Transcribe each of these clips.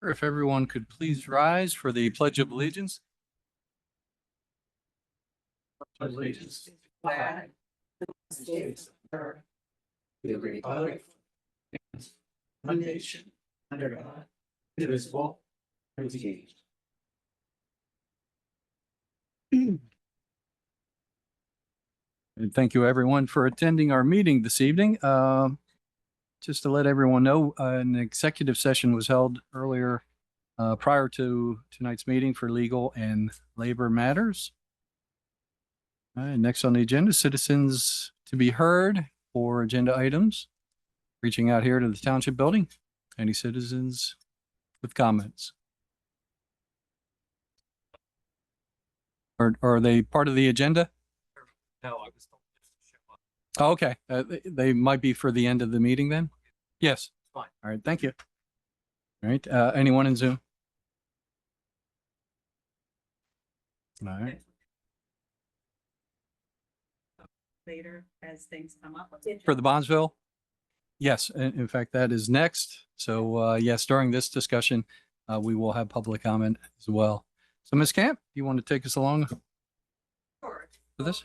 If everyone could please rise for the Pledge of Allegiance. Allegiance to the flag of the States of America, to the republic, one nation, under God, indivisible, with liberty. And thank you everyone for attending our meeting this evening. Just to let everyone know, an executive session was held earlier prior to tonight's meeting for legal and labor matters. All right, next on the agenda, citizens to be heard for agenda items. Reaching out here to the township building. Any citizens with comments? Or are they part of the agenda? No, I was told just to show up. Oh, okay. They might be for the end of the meeting then? Yes. Fine. All right. Thank you. All right. Anyone in Zoom? All right. Later as things come up. For the Bondsville? Yes. In fact, that is next. So yes, during this discussion, we will have public comment as well. So Ms. Camp, you want to take us along Sure. for this?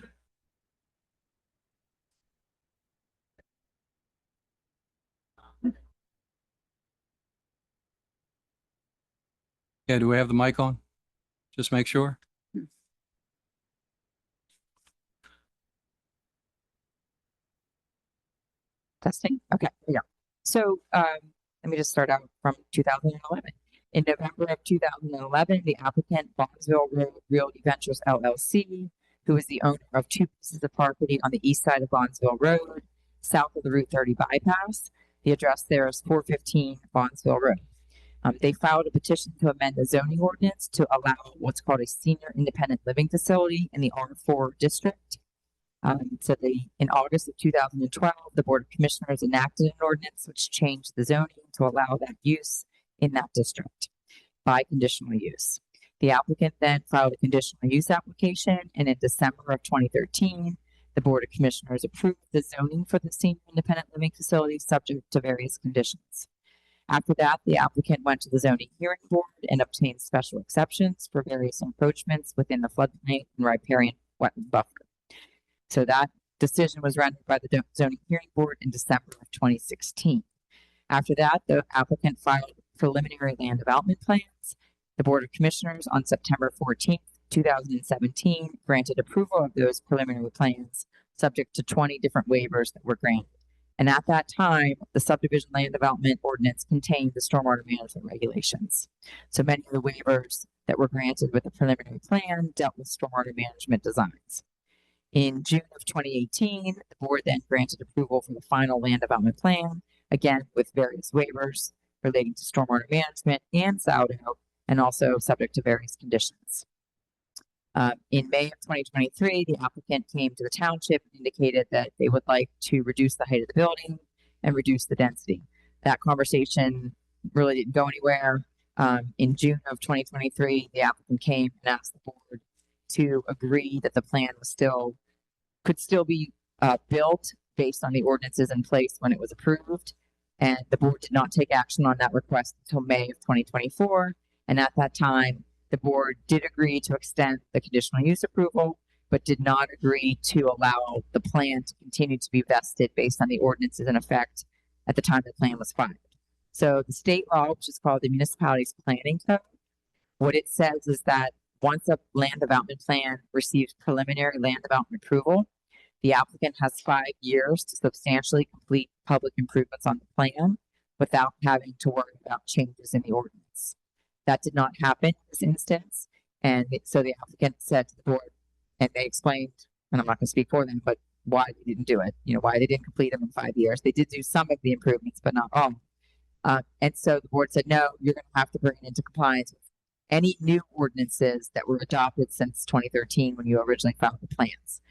Yeah, do we have the mic on? Just make sure. Testing. Okay, here we go. So let me just start out from 2011. In November of 2011, the applicant, Bondsville Road Realty Ventures LLC, who is the owner of two pieces of property on the east side of Bondsville Road, south of the Route 30 bypass. The address there is 415 Bondsville Road. They filed a petition to amend the zoning ordinance to allow what's called a senior independent living facility in the R4 district. In August of 2012, the Board of Commissioners enacted an ordinance which changed the zoning to allow that use in that district by conditional use. The applicant then filed a conditional use application, and in December of 2013, the Board of Commissioners approved the zoning for the senior independent living facility subject to various conditions. After that, the applicant went to the zoning hearing board and obtained special exceptions for various encroachments within the floodplain and riparian wetland buffer. So that decision was rendered by the zoning hearing board in December of 2016. After that, the applicant filed preliminary land development plans. The Board of Commissioners on September 14th, 2017 granted approval of those preliminary plans subject to 20 different waivers that were granted. And at that time, the subdivision land development ordinance contained the stormwater management regulations. So many of the waivers that were granted with the preliminary plan dealt with stormwater management designs. In June of 2018, the board then granted approval for the final land development plan, again with various waivers relating to stormwater management and SAUDO, and also subject to various conditions. In May of 2023, the applicant came to the township and indicated that they would like to reduce the height of the building and reduce the density. That conversation really didn't go anywhere. In June of 2023, the applicant came and asked the board to agree that the plan was could still be built based on the ordinances in place when it was approved. And the board did not take action on that request until May of 2024. And at that time, the board did agree to extend the conditional use approval, but did not agree to allow the plan to continue to be vested based on the ordinances in effect at the time the plan was filed. So the state law, which is called the Municipalities Planning Code, what it says is that once a land development plan receives preliminary land development approval, the applicant has 5 years to substantially complete public improvements on the plan without having to worry about changes in the ordinance. That did not happen in this instance. And so the applicant said to the board, and they explained, and I'm not going to speak for them, but why they didn't do it, why they didn't complete them in 5 years. They did do some of the improvements, but not all. And so the board said, no, you're going to have to bring it into compliance with any new ordinances that were adopted since 2013 when you originally filed the plans.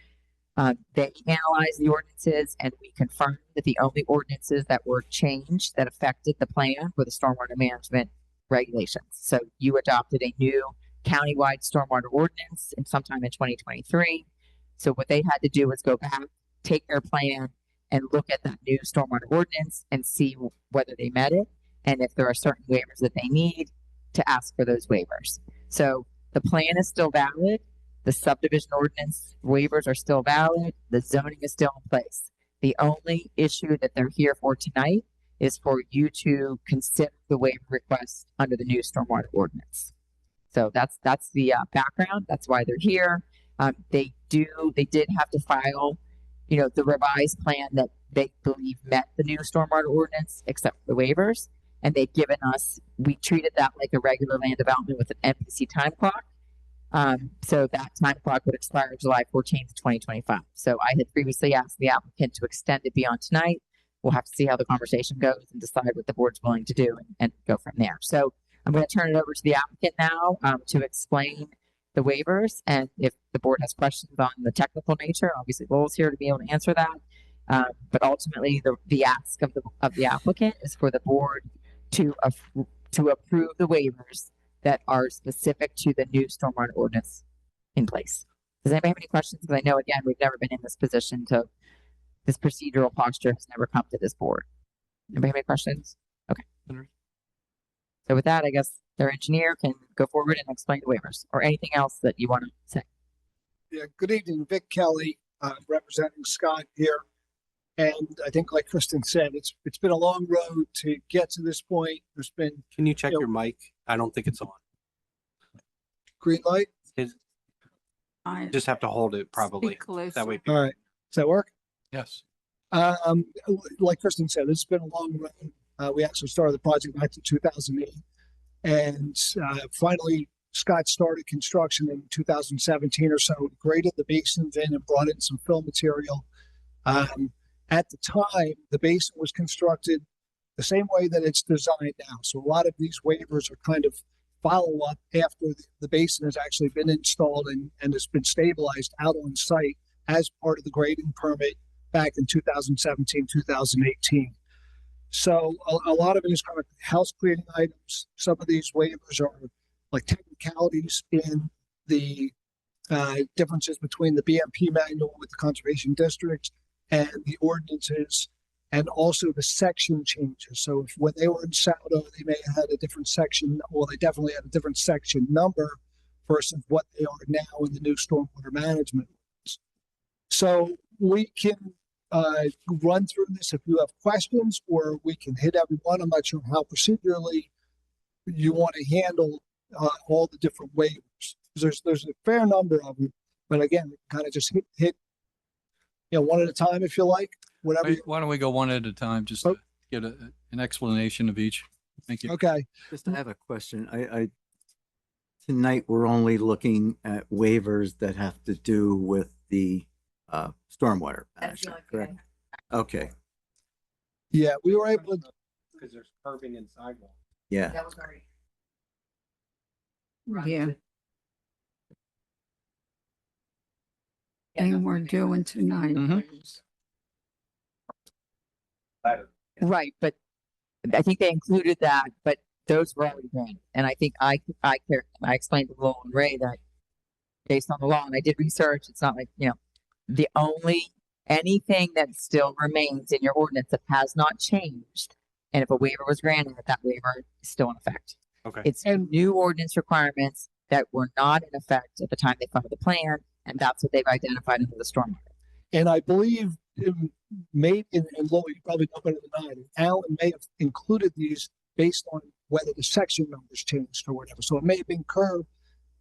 They analyzed the ordinances, and we confirmed that the only ordinances that were changed that affected the plan were the stormwater management regulations. So you adopted a new countywide stormwater ordinance sometime in 2023. So what they had to do was go back, take their plan, and look at that new stormwater ordinance and see whether they met it. and if there are certain waivers that they need, to ask for those waivers. So the plan is still valid. The subdivision ordinance waivers are still valid. The zoning is still in place. The only issue that they're here for tonight is for you to consider the waiver request under the new stormwater ordinance. So that's the background. That's why they're here. They did have to file, the revised plan that they believe met the new stormwater ordinance, except for the waivers. And they've given us, we treated that like a regular land development with an MPC time clock. So that time clock would expire July 14th, 2025. So I had previously asked the applicant to extend it beyond tonight. We'll have to see how the conversation goes and decide what the board's willing to do and go from there. So I'm going to turn it over to the applicant now to explain the waivers. And if the board has questions on the technical nature, obviously Lowell's here to be able to answer that. But ultimately, the ask of the applicant is for the board to approve the waivers that are specific to the new stormwater ordinance in place. Does anybody have any questions? Because I know, again, we've never been in this position this procedural posture has never come to this board. Anybody have any questions? Okay. So with that, I guess their engineer can go forward and explain the waivers or anything else that you want to say. Yeah, good evening, Vic Kelly, representing Scott here. And I think like Kristen said, it's been a long road to get to this point. There's been Can you check Yo. your mic? I don't think it's on. green light. I Just have to hold it probably. That way. All right. Does that work? Yes. Like Kristen said, it's been a long road. We actually started the project back in 2008. And finally, Scott started construction in 2017 or so, graded the basins in and brought in some fill material. At the time, the basin was constructed the same way that it's designed now. So a lot of these waivers are kind of follow up after the basin has actually been installed and has been stabilized out on site as part of the grading permit back in 2017, 2018. So a lot of it is kind of house cleaning items. Some of these waivers are like technicalities in the differences between the BMP manual with the conservation districts and the ordinances, and also the section changes. So if when they were in Saudo, they may have had a different section, or they definitely had a different section number versus what they are now in the new stormwater management. So we can run through this if you have questions, or we can hit everyone. I'm not sure how procedurally you want to handle all the different waivers. There's a fair number of them, but again, kind of just hit one at a time if you like. Whatever. Why don't we go one at a time, just to get an explanation of each. Thank you. Okay. Just I have a question. I tonight we're only looking at waivers that have to do with the stormwater management, correct? Okay, Yeah, we were able to. Because there's curving and sidewalk. yeah. That was already. Yeah. And we're doing tonight. Right, but I think they included that, but those were already granted. And I think I explained to Lowell and Ray that based on the law, and I did research, it's not like, the only, anything that still remains in your ordinance that has not changed, and if a waiver was granted, that waiver is still in effect. Okay. It's new ordinance requirements that were not in effect at the time they filed the plan, and that's what they've identified into the stormwater. And I believe and Lowell, you probably know better than I do, Alan may have included these based on whether the section numbers changed or whatever. So it may have been curved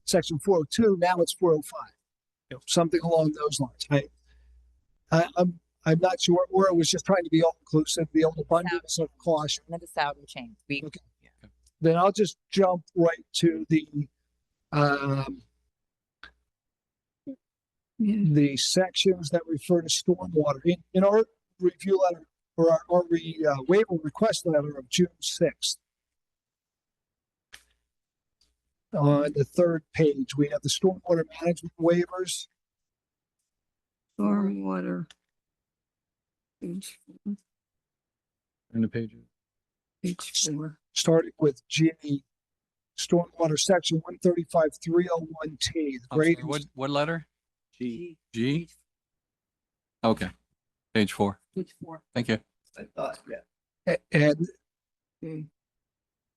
section 402, now it's 405, something along those lines. I'm not sure, or it was just trying to be all inclusive, the old abundance of caution. And then the Saudo change. Okay. Then I'll just jump right to the sections that refer to stormwater. In our review letter, or our waiver request letter of June 6th, on the third page, we have the stormwater management waivers. Stormwater. Page In the page. page 4. Starting with G, stormwater section 135.301T. The I'm sorry, grading, what letter? G. G? Okay. Page 4. Page 4. Thank you. I thought, yeah. and Okay.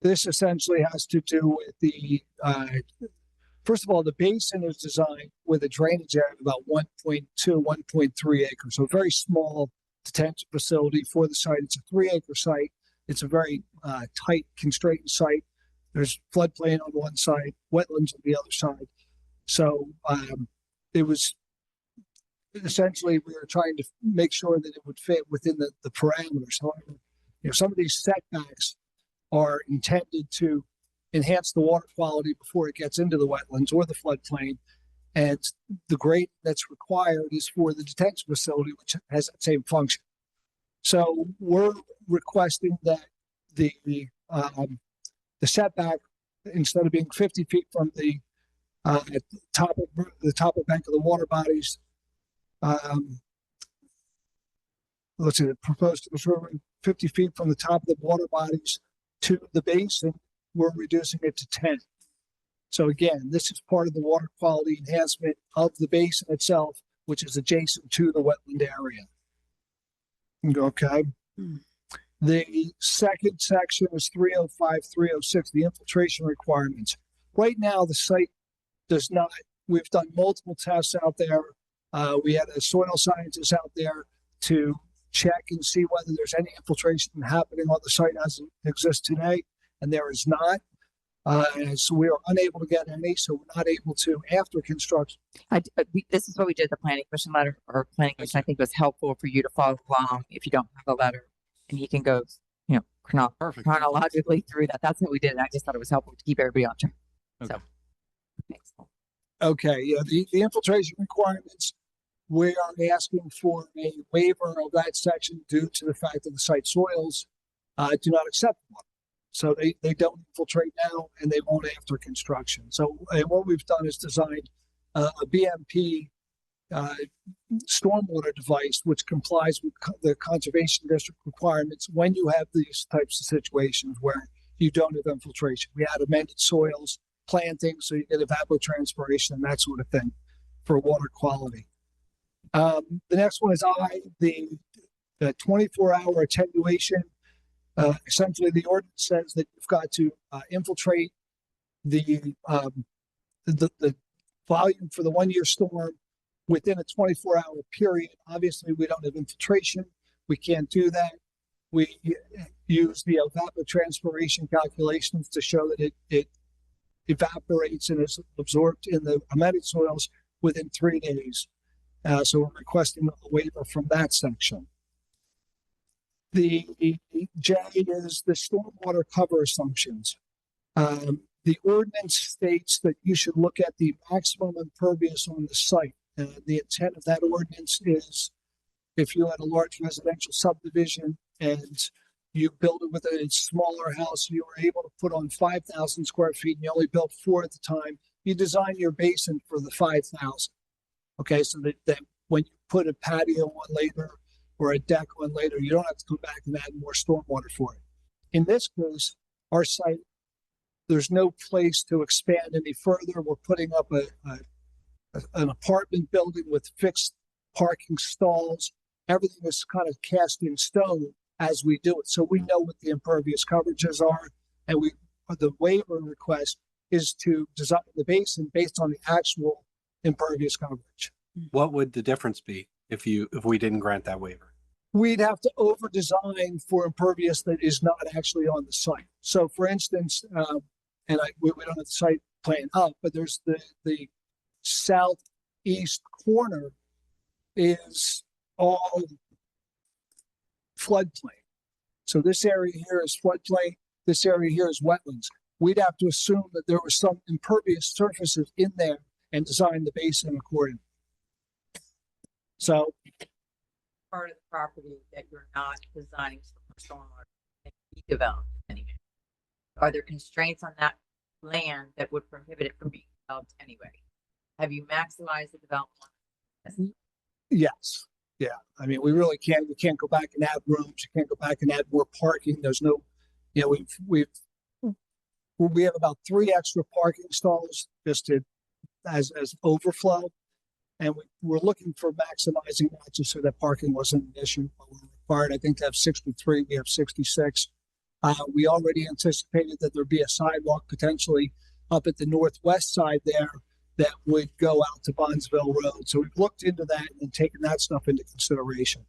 This essentially has to do with first of all, the basin is designed with a drainage area of about 1.2, 1.3 acres. So a very small detention facility for the site. It's a 3-acre site. It's a very tight, constrained site. There's floodplain on one side, wetlands on the other side. So it was essentially, we were trying to make sure that it would fit within the parameters. However, some of these setbacks are intended to enhance the water quality before it gets into the wetlands or the floodplain. And the grade that's required is for the detention facility, which has that same function. So we're requesting that the setback, instead of being 50 feet from the top of bank of the water bodies, let's see, the proposed was 50 feet from the top of the water bodies to the basin, we're reducing it to 10. So again, this is part of the water quality enhancement of the basin itself, which is adjacent to the wetland area. Okay. The second section is 305, 306, the infiltration requirements. Right now, the site does not. We've done multiple tests out there. We had a soil scientist out there to check and see whether there's any infiltration happening on the site as it exists today, and there is not. So we are unable to get any, so we're not able to after construction. This is what we did, the planning commission letter, or planning commission, I think was helpful for you to follow along if you don't have a letter, and he can go, chronologically through that. That's what we did. And I just thought it was helpful to keep everybody on track. Okay. So, thanks. Okay, yeah, the infiltration requirements, we are asking for a waiver of that section due to the fact that the site soils do not accept water. So they don't infiltrate now, and they won't after construction. So what we've done is designed a BMP stormwater device, which complies with the conservation district requirements when you have these types of situations where you don't have infiltration. We add amended soils, planting, so you get evapotranspiration and that sort of thing for water quality. The next one is the 24-hour attenuation. Essentially, the ordinance says that you've got to infiltrate the volume for the 1-year storm within a 24-hour period. Obviously, we don't have infiltration. We can't do that. We use the evapotranspiration calculations to show that it evaporates and is absorbed in the amended soils within 3 days. So we're requesting a waiver from that section. The J is the stormwater cover assumptions. The ordinance states that you should look at the maximum impervious on the site. The intent of that ordinance is if you had a large residential subdivision and you build it with a smaller house, you were able to put on 5,000 square feet and you only built 4 at the time, you design your basin for the 5,000. Okay, so that when you put a patio on later or a deck on later, you don't have to come back and add more stormwater for it. In this case, our site, there's no place to expand any further. We're putting up an apartment building with fixed parking stalls. Everything is kind of cast in stone as we do it. So we know what the impervious coverages are, and the waiver request is to design the basin based on the actual impervious coverage. What would the difference be if we didn't grant that waiver? We'd have to over design for impervious that is not actually on the site. So for instance, we don't have the site plan up, but there's the southeast corner is all floodplain. So this area here is floodplain. This area here is wetlands. We'd have to assume that there were some impervious surfaces in there and design the basin accordingly. So Part of the property that you're not designing for stormwater and be developed anyway. Are there constraints on that land that would prohibit it from being developed anyway? Have you maximized the development? yes, yeah. I mean, we really can't. We can't go back and add rooms. You can't go back and add more parking. There's no, we have about 3 extra parking stalls just as overflow. And we're looking for maximizing that just so that parking wasn't an issue. We're required, I think, to have 63. We have 66. We already anticipated that there'd be a sidewalk potentially up at the northwest side there that would go out to Bondsville Road. So we've looked into that and taken that stuff into consideration.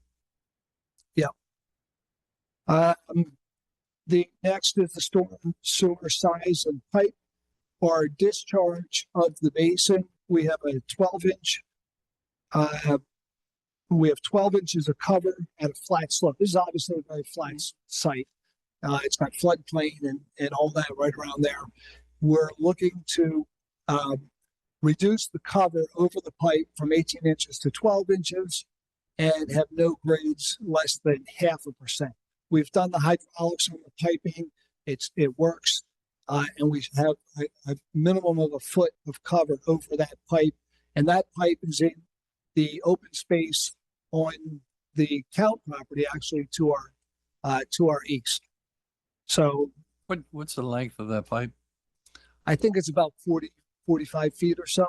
Yeah. The next is the storm sewer size and pipe. For discharge of the basin, we have a 12-inch. We have 12 inches of cover at a flat slope. This is obviously a very flat site. It's got floodplain and all that right around there. We're looking to reduce the cover over the pipe from 18 inches to 12 inches and have no grades less than 0.5%. We've done the hydraulics on the piping. It works. And we have a minimum of a foot of cover over that pipe. And that pipe is in the open space on the Count property, actually to our east. So What's the length of that pipe? I think it's about 45 feet or so.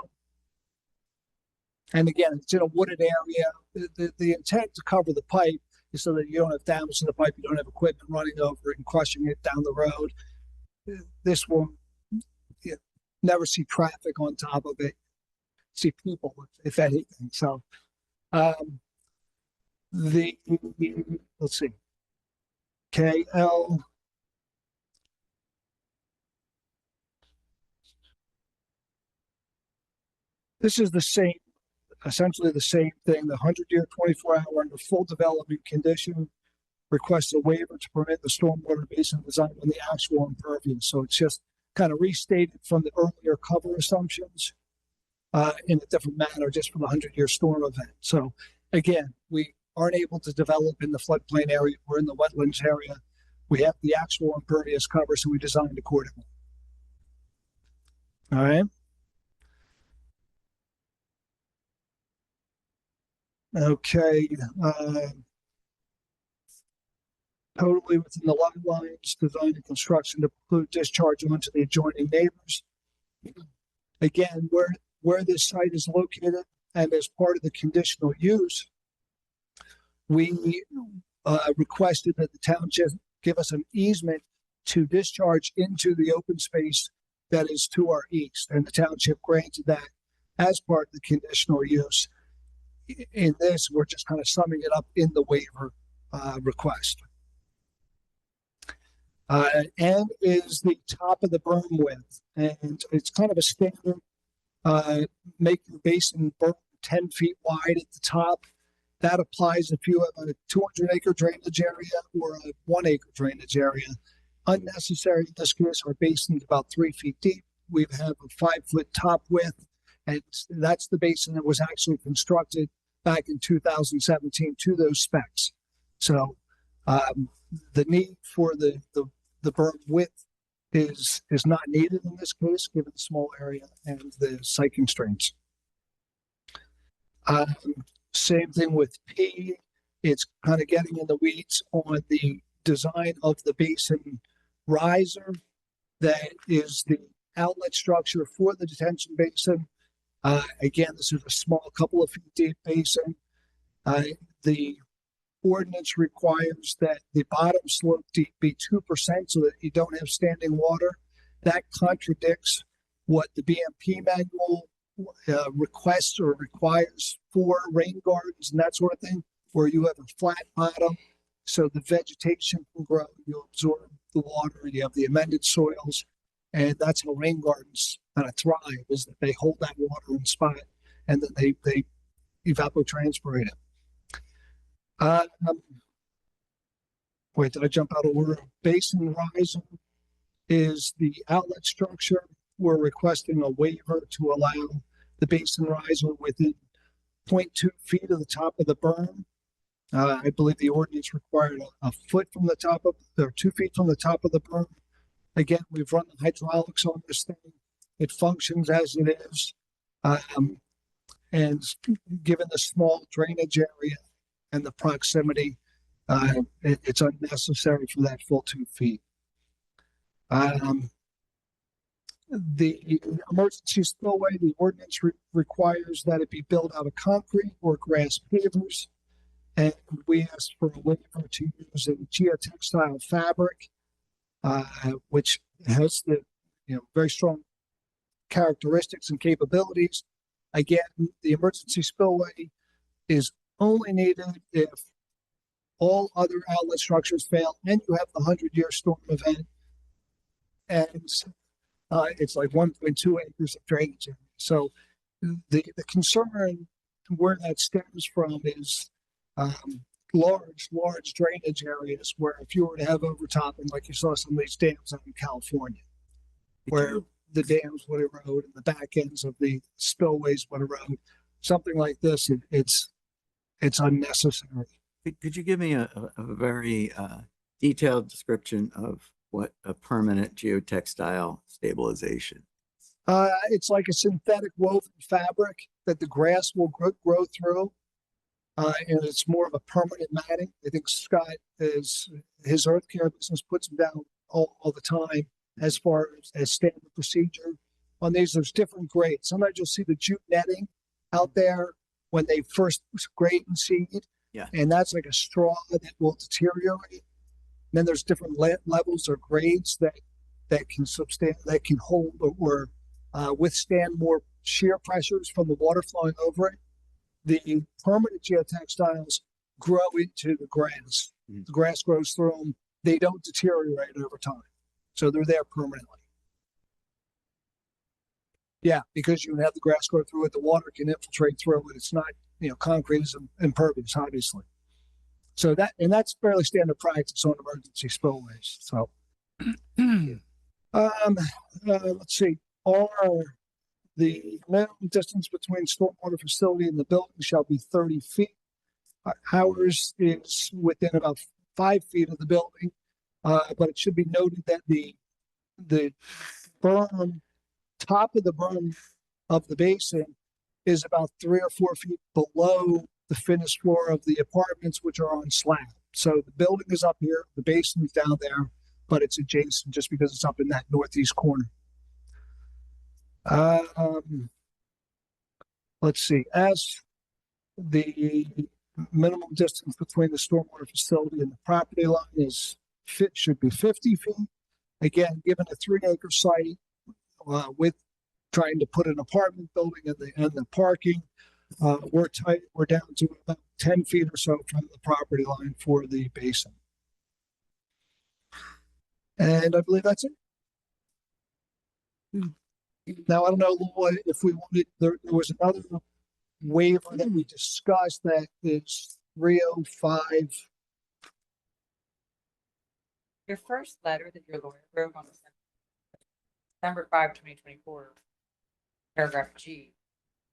And again, it's in a wooded area. The intent to cover the pipe is so that you don't have damage to the pipe. You don't have equipment running over it and crushing it down the road. This will never see traffic on top of it. See people, if anything. So, let's see. KL. This is the same, essentially the same thing. The 100-year, 24-hour under full development condition requests a waiver to permit the stormwater basin design on the actual impervious. So it's just kind of restated from the earlier cover assumptions in a different manner, just for the 100-year storm event. So again, we aren't able to develop in the floodplain area. We're in the wetlands area. We have the actual impervious cover, so we designed accordingly. All right. Okay. Totally within the lot lines, design and construction to preclude discharge onto the adjoining neighbors. Again, where this site is located and as part of the conditional use, we requested that the township give us an easement to discharge into the open space that is to our east, and the township granted that as part of the conditional use. In this, we're just kind of summing it up in the waiver request. And is the top of the berm width, and it's kind of a standard. Make the basin berm 10 feet wide at the top. That applies if you have a 200-acre drainage area or a 1-acre drainage area. Unnecessary in this case, our basin is about 3 feet deep. We have a 5-foot top width, and that's the basin that was actually constructed back in 2017 to those specs. So the need for the berm width is not needed in this case, given the small area and the site constraints. Same thing with P. It's kind of getting in the weeds on the design of the basin riser that is the outlet structure for the detention basin. Again, this is a small couple of feet deep basin. The ordinance requires that the bottom slope deep be 2% so that you don't have standing water. That contradicts what the BMP manual requests or requires for rain gardens and that sort of thing, where you have a flat bottom so the vegetation can grow, you absorb the water, and you have the amended soils. And that's how rain gardens kind of thrive, is that they hold that water in spot and then they evapotranspirate it. Wait, did I jump out of order? Basin riser is the outlet structure. We're requesting a waiver to allow the basin riser within 0.2 feet of the top of the berm. I believe the ordinance required a foot from the top of, or 2 feet from the top of the berm. Again, we've run the hydraulics on this thing. It functions as it is. And given the small drainage area and the proximity, it's unnecessary for that full 2 feet. The emergency spillway, the ordinance requires that it be built out of concrete or grass pavers. And we asked for a waiver to use a geotextile fabric. which has the, very strong characteristics and capabilities. Again, the emergency spillway is only needed if all other outlet structures fail and you have the 100-year storm event. And it's like 1.2 acres of drainage area. So the concern where that stems from is large drainage areas where if you were to have overtopping, like you saw some of these dams out in California, where the dams would erode and the back ends of the spillways would erode, something like this, it's unnecessary. Could you give me a very detailed description of what a permanent geotextile stabilization? It's like a synthetic woven fabric that the grass will grow through. And it's more of a permanent matting. I think Scott his earth care business puts them down all the time as far as standard procedure. On these, there's different grades. Sometimes you'll see the jute netting out there when they first grade and seed. Yeah. And that's like a straw that will deteriorate. And then there's different levels or grades that can hold or withstand more shear pressures from the water flowing over it. The permanent geotextiles grow into the grass. Mhm. The grass grows through them. They don't deteriorate over time. So they're there permanently. Yeah, because you can have the grass grow through it, the water can infiltrate through it. It's not, concrete is impervious, obviously. So that's fairly standard practice on emergency spillways. So, let's see. The minimum distance between stormwater facility and the building shall be 30 feet. Ours is within about 5 feet of the building, but it should be noted that the berm, top of the berm of the basin is about 3 or 4 feet below the finished floor of the apartments, which are on slab. So the building is up here, the basin is down there, but it's adjacent just because it's up in that northeast corner. Let's see, as the minimum distance between the stormwater facility and the property line should be 50 feet. Again, given a 3-acre site, with trying to put an apartment building in the parking, we're down to about 10 feet or so from the property line for the basin. And I believe that's it. Now, I don't know, Laura, if we wanted, there was another waiver that we discussed that is 305. Your first letter that your lawyer wrote on December 5, 2024, paragraph G,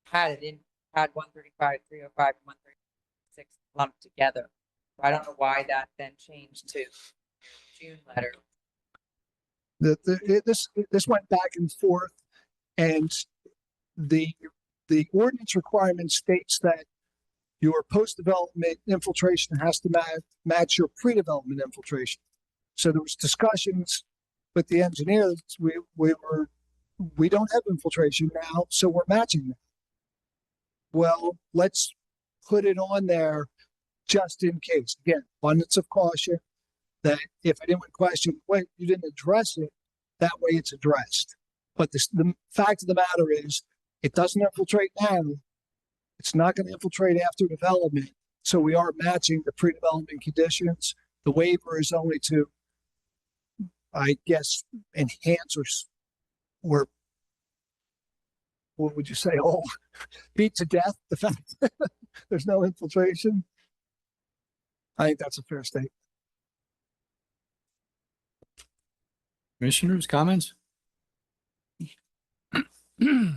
had 135, 305, and 136 lumped together. I don't know why that then changed to June letter. This went back and forth, and the ordinance requirement states that your post-development infiltration has to match your pre-development infiltration. So there was discussions with the engineers. We don't have infiltration now, so we're matching that. Well, let's put it on there just in case. Again, abundance of caution, that if anyone questioned, wait, you didn't address it, that way it's addressed. But the fact of the matter is, it doesn't infiltrate now. It's not going to infiltrate after development. So we are matching the pre-development conditions. The waiver is only to, I guess, enhance or what would you say? Oh, beat to death the fact that there's no infiltration. I think that's a fair statement. Commissioners, comments? Yeah.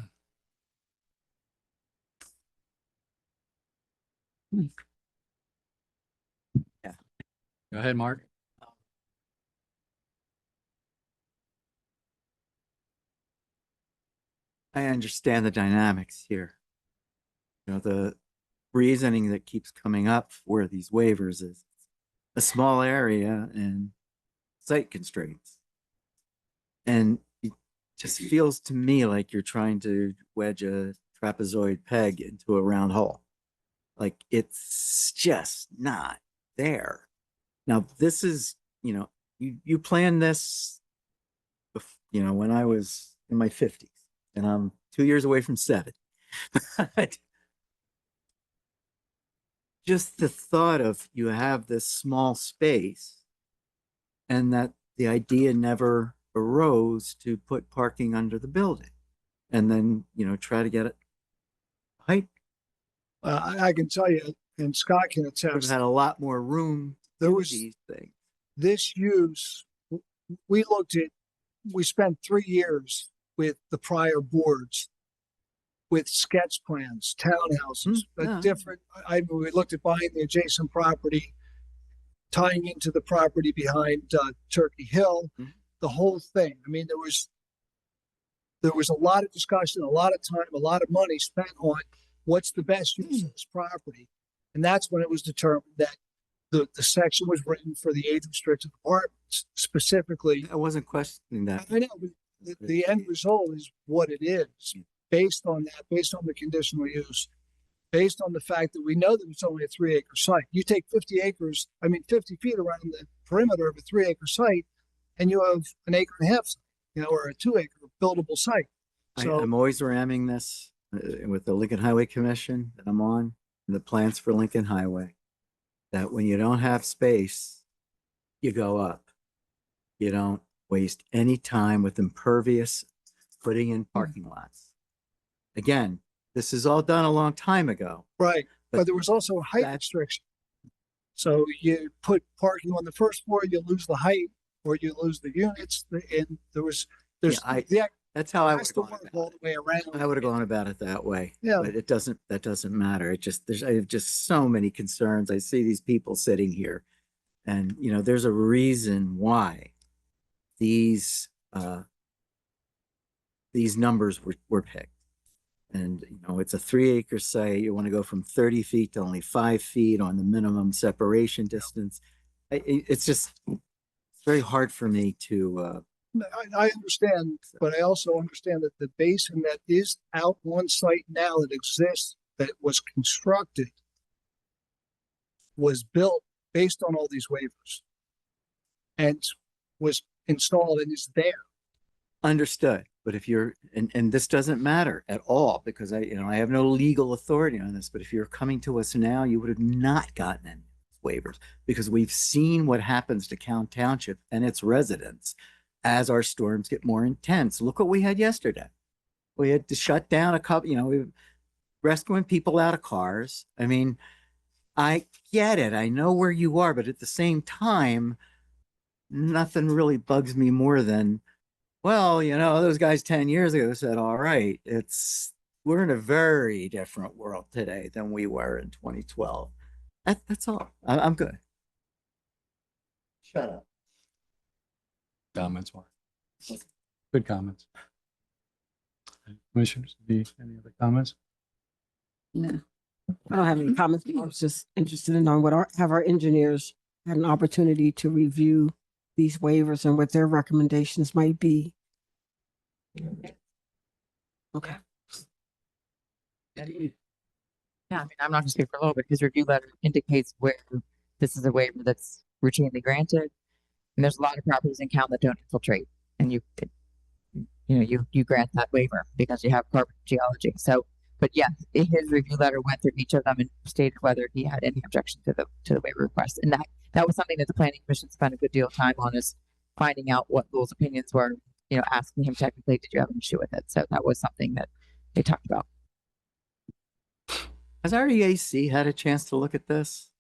Go ahead, Mark. I understand the dynamics here. The reasoning that keeps coming up for these waivers is a small area and site constraints. And it just feels to me like you're trying to wedge a trapezoid peg into a round hole. Like it's just not there. Now, this is, you planned this, you know, when I was in my 50s, and I'm 2 years away from 7. Just the thought of you have this small space and that the idea never arose to put parking under the building and then, you know, try to get it height. I can tell you, and Scott can We've attest, had a lot more room there for was these things. this use. We looked at, we spent 3 years with the prior boards with sketch plans, townhouses, Yeah. different, we looked at buying the adjacent property, tying into the property behind Turkey Hill, Mhm. the whole thing. I mean, there was a lot of discussion, a lot of time, a lot of money spent on what's the best use of this property. And that's when it was determined that the section was written for the age restricted apartments specifically. I wasn't questioning that. I know, but the end result is what it is, based on that, based on the conditional use, based on the fact that we know that it's only a 3-acre site. You take 50 feet around the perimeter of a 3-acre site, and you have an 1.5 acre, you know, or a 2-acre buildable site. So I'm always ramming this with the Lincoln Highway Commission that I'm on, and the plans for Lincoln Highway, that when you don't have space, you go up. You don't waste any time with impervious putting in parking lots. Again, this is all done a long time ago. right, But but there was also a height that- restriction. So you put parking on the first floor, you lose the height, or you lose the units, and there's That's how I would has have to gone work about all it. the way around. I would have gone about it that way. Yeah. But that doesn't matter. I have just so many concerns. I see these people sitting here, and you know, there's a reason why these numbers were picked. And you know, it's a 3-acre site. You want to go from 30 feet to only 5 feet on the minimum separation distance. It's just, it's very hard for me to, I understand, but I also understand that the basin that is out on site now that exists, that was constructed, was built based on all these waivers and was installed and is there. understood. But if you're, and this doesn't matter at all because I have no legal authority on this, but if you're coming to us now, you would have not gotten any waivers because we've seen what happens to Count Township and its residents as our storms get more intense. Look what we had yesterday. We had to shut down a couple, we were rescuing people out of cars. I mean, I get it. I know where you are, but at the same time, nothing really bugs me more than, well, those guys 10 years ago said, all right, we're in a very different world today than we were in 2012. That's all. I'm good. Shut up. Comments, Mark. Good comments. Commissioners, any other comments? No. I don't have any comments. I was just interested in knowing have our engineers had an opportunity to review these waivers and what their recommendations might be. Okay. Yeah, I mean, I'm not gonna speak for Lowell, but his review letter indicates where this is a waiver that's routinely granted. And there's a lot of properties in town that don't infiltrate, and you grant that waiver because you have carbon geology. So, but yeah, his review letter went through each of them and stated whether he had any objection to the waiver request, and that was something that the planning commission spent a good deal of time on, is finding out what Lowell's opinions were. Asking him technically, did you have an issue with it? So that was something that they talked about. Has our EAC had a chance to look at this?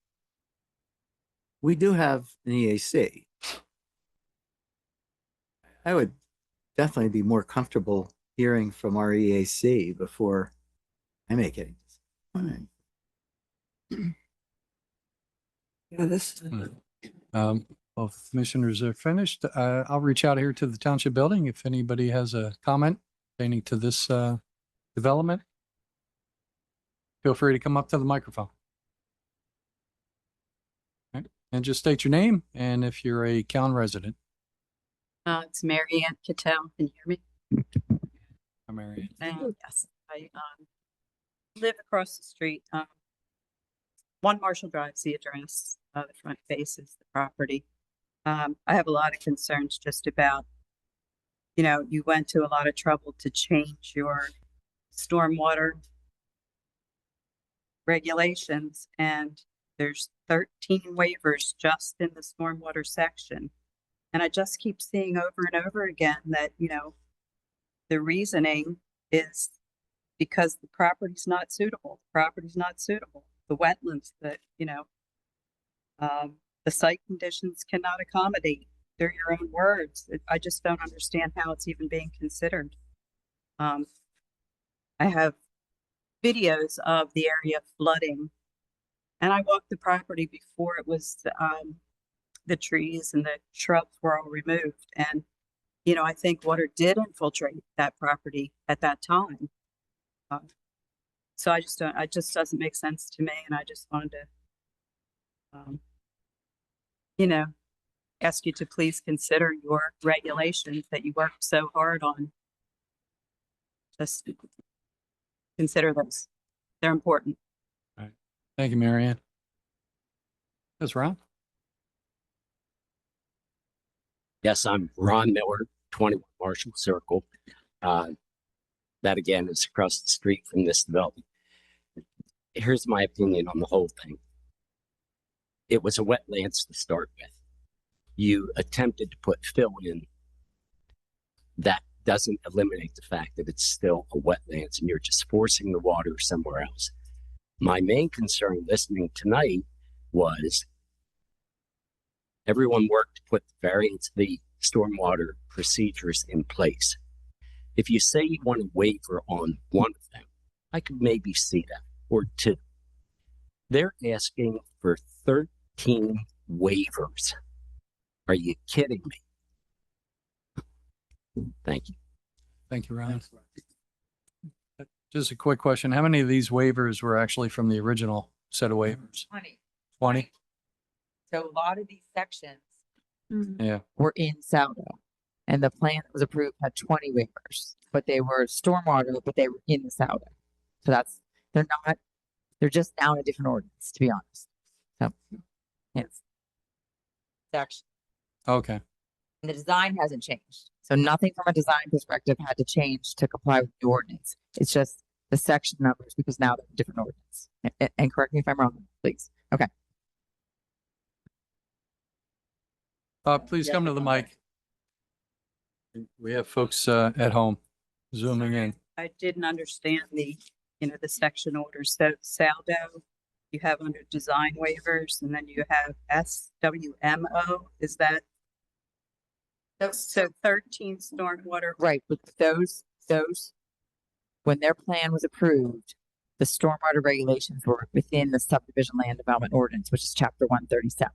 We do have an EAC. I would definitely be more comfortable hearing from our EAC before I make any decision. Yeah, this, Well, if commissioners are finished, I'll reach out here to the township building if anybody has a comment pertaining to this development. Feel free to come up to the microphone. Right. And just state your name and if you're a Cowan resident. It's Mary Ann Cattell. Can you hear me? I'm Mary. Yes, I live across the street. 1 Marshall Drive's the address. The front faces the property. I have a lot of concerns just about, you went to a lot of trouble to change your stormwater regulations, and there's 13 waivers just in the stormwater section. And I just keep seeing over and over again that, the reasoning is because the property's not suitable. The property's not suitable. The wetlands that, the site conditions cannot accommodate. They're your own words. I just don't understand how it's even being considered. I have videos of the area flooding, and I walked the property before it was, the trees and the shrubs were all removed. And, I think water did infiltrate that property at that time. So it just doesn't make sense to me. And I just wanted to, ask you to please consider your regulations that you worked so hard on. Just consider those. They're important. Thank you, Marianne. That's Ron. Yes, I'm Ron Miller, 21 Marshall Circle. That again is across the street from this development. Here's my opinion on the whole thing. It was a wetlands to start with. You attempted to put fill in. That doesn't eliminate the fact that it's still a wetlands and you're just forcing the water somewhere else. My main concern listening tonight was everyone worked to put the stormwater procedures in place. If you say you want a waiver on one of them, I could maybe see that, or two. They're asking for 13 waivers. Are you kidding me? Thank you. Thank you, Ron. Just a quick question. How many of these waivers were actually from the original set of waivers? 20? So a lot of these sections Yeah. were in Saldo, and the plan that was approved had 20 waivers, but they were stormwater, but they were in the Saldo. So they're just now in a different ordinance, to be honest. So, yes. Section. Okay. And the design hasn't changed. So nothing from a design perspective had to change to comply with the ordinance. It's just the section numbers because now they're a different ordinance. And correct me if I'm wrong, please. Okay. Please come to the mic. We have folks at home zooming in. I didn't understand the section orders. So Saldo, you have under design waivers, and then you have SWMO. Is that? So 13 stormwater. Right, but those, when their plan was approved, the stormwater regulations were within the subdivision land development ordinance, which is chapter 137.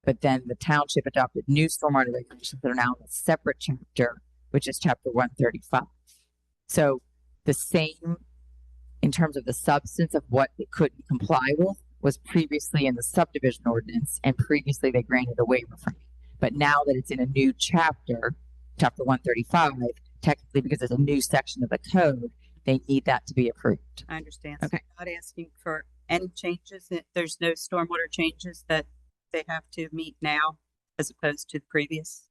But then the township adopted new stormwater regulations that are now in a separate chapter, which is chapter 135. So the same, in terms of the substance of what it could comply with, was previously in the subdivision ordinance, and previously they granted a waiver from it. But now that it's in a new chapter, chapter 135, technically because there's a new section of the code, they need that to be approved. I understand. So Okay. I'm not asking for any changes. There's no stormwater changes that they have to meet now as opposed to the previous.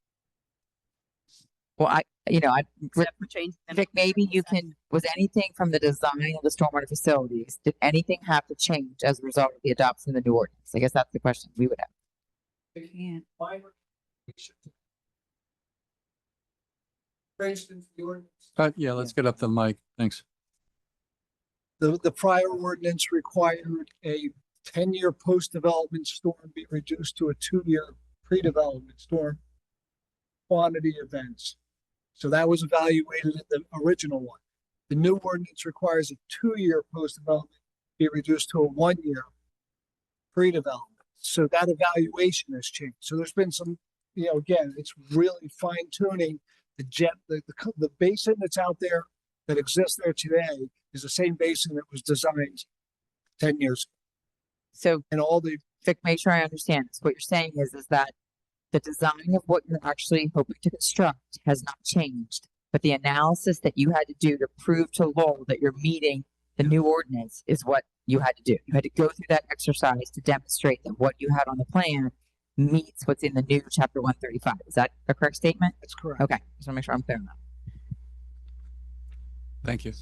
Well, Except for changing them. Vic, maybe you can, was anything from the design of the stormwater facilities, did anything have to change as a result of the adoption of the new ordinance? I guess that's the question we would have. Can't. For instance, the ordinance. Yeah, let's get up to the mic. Thanks. The prior ordinance required a 10-year post-development storm be reduced to a 2-year pre-development storm quantity events. So that was evaluated in the original one. The new ordinance requires a 2-year post-development be reduced to a 1-year pre-development. So that evaluation has changed. So there's been some, again, it's really fine tuning the basin that's out there that exists there today is the same basin that was designed 10 years ago. So, And all the, Vic, make sure I understand this. What you're saying is that the design of what you're actually hoping to construct has not changed, but the analysis that you had to do to prove to Lowell that you're meeting the new ordinance is what you had to do. You had to go through that exercise to demonstrate that what you had on the plan meets what's in the new chapter 135. Is that a correct statement? That's correct. Okay, just want to make sure I'm clear on that. Thank you.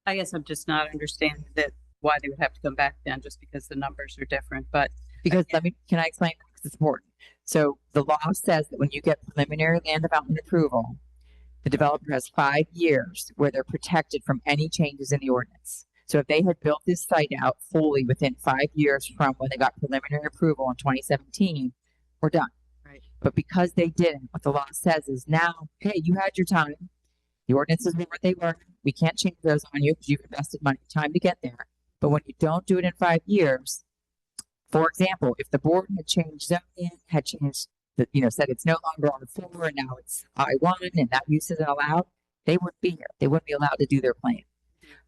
I guess I'm just not understanding that why they would have to come back then just because the numbers are different, but Because can I explain? Because it's important. So the law says that when you get preliminary land development approval, the developer has 5 years where they're protected from any changes in the ordinance. So if they had built this site out fully within 5 years from when they got preliminary approval in 2017, we're done. Right. But because they didn't, what the law says is now, hey, you had your time. The ordinances were what they were. We can't change those on you because you've invested money and time to get there. But when you don't do it in 5 years, for example, if the board had changed zoning, had changed the, said it's no longer R4 and now it's I1 and that use isn't allowed, they wouldn't be here. They wouldn't be allowed to do their plan.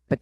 But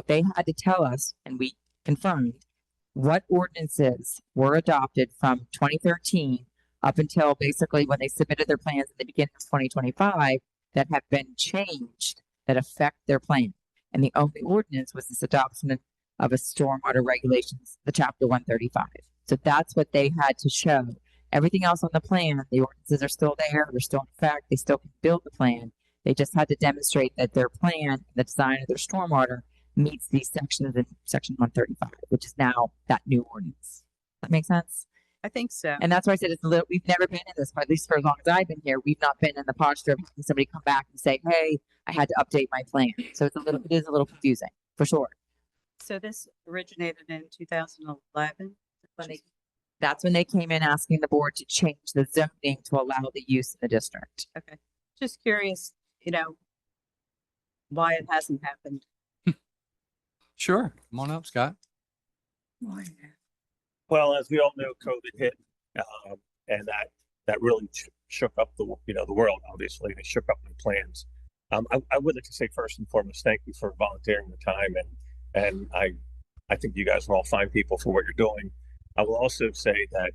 they had to tell us, and we confirmed what ordinances were adopted from 2013 up until basically when they submitted their plans at the beginning of 2025 that have been changed that affect their plan. And the only ordinance was this adoption of a stormwater regulations, the chapter 135. So that's what they had to show. Everything else on the plan, the ordinances are still there, they're still in effect, they still can build the plan. They just had to demonstrate that their plan, the design of their stormwater meets these sections in section 135, which is now that new ordinance. That makes sense? I think so. And that's why I said it's a little, we've never been in this, at least for as long as I've been here, we've not been in the posture of having somebody come back and say, hey, I had to update my plan. So it is a little confusing, for sure. So this originated in 2011. That's when they came in asking the board to change the zoning to allow the use in the district. Okay. Just curious, why it hasn't happened. Sure. Come on up, Scott. Well, as we all know, COVID hit, and that really shook up the world. Obviously, it shook up my plans. I would like to say first and foremost, thank you for volunteering the time, and I think you guys are all fine people for what you're doing. I will also say that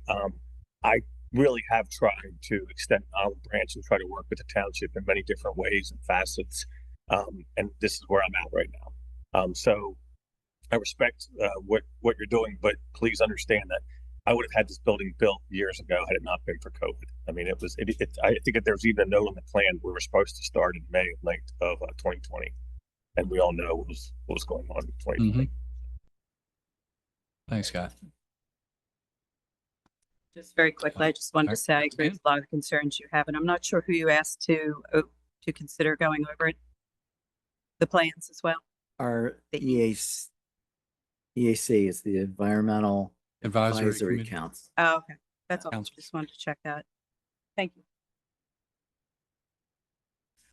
I really have tried to extend an olive branch and try to work with the township in many different ways and facets, and this is where I'm at right now. So I respect what you're doing, but please understand that I would have had this building built years ago had it not been for COVID. I mean, I think that there's even a note on the plan we were supposed to start in May of 2020, and we all know what was going on in 2020. Mm-hmm. Thanks, Scott. Just very quickly, I just wanted to say I agree with a lot of the concerns you have, and I'm not sure who you asked to consider going over it. The plans as well. Our EAC is the Environmental Advisory Committee. Council. Oh, okay. That's all. Council. Just wanted to check that. Thank you.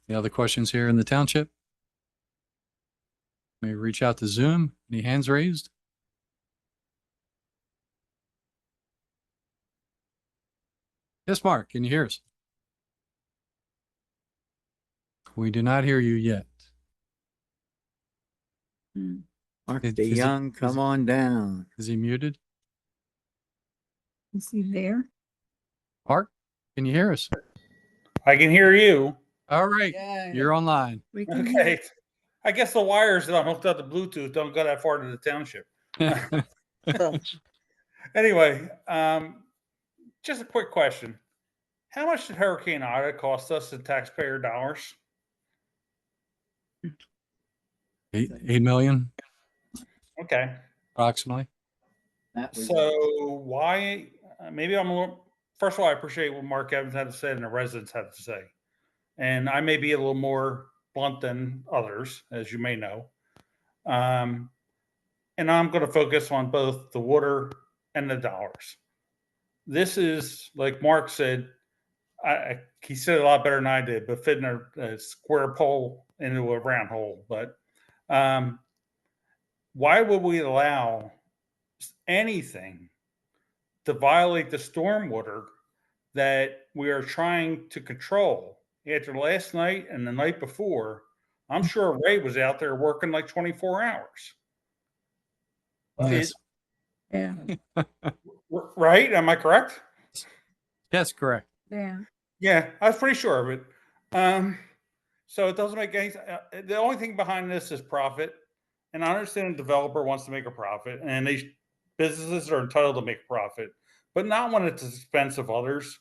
Any other questions here in the township? May reach out to Zoom. Any hands raised? Yes, Mark, can you hear us? We do not hear you yet. Mark Is it- DeYoung, come on down. Is he muted? Is he there? Mark, can you hear us? I can hear you. All right, Yeah. you're online. We can hear Okay. I guess the wires that I'm hooked up to Bluetooth don't go that far to the township. Anyway, just a quick question. How much did Hurricane Ida cost us in taxpayer dollars? 8 million Okay. approximately. That was- So why, maybe I'm a little, first of all, I appreciate what Mark Evans had to say and the residents had to say. And I may be a little more blunt than others, as you may know. And I'm going to focus on both the water and the dollars. This is, like Mark said, he said it a lot better than I did, but fitting a square pole into a round hole. But why would we allow anything to violate the stormwater that we are trying to control? After last night and the night before, I'm sure Ray was out there working like 24 hours. Yes. Yeah. Right? Am I correct? Yes, correct. Yeah. Yeah, I was pretty sure of it. So it doesn't make any sense. The only thing behind this is profit. And I understand the developer wants to make a profit, and businesses are entitled to make a profit, but not when it's at the expense of others.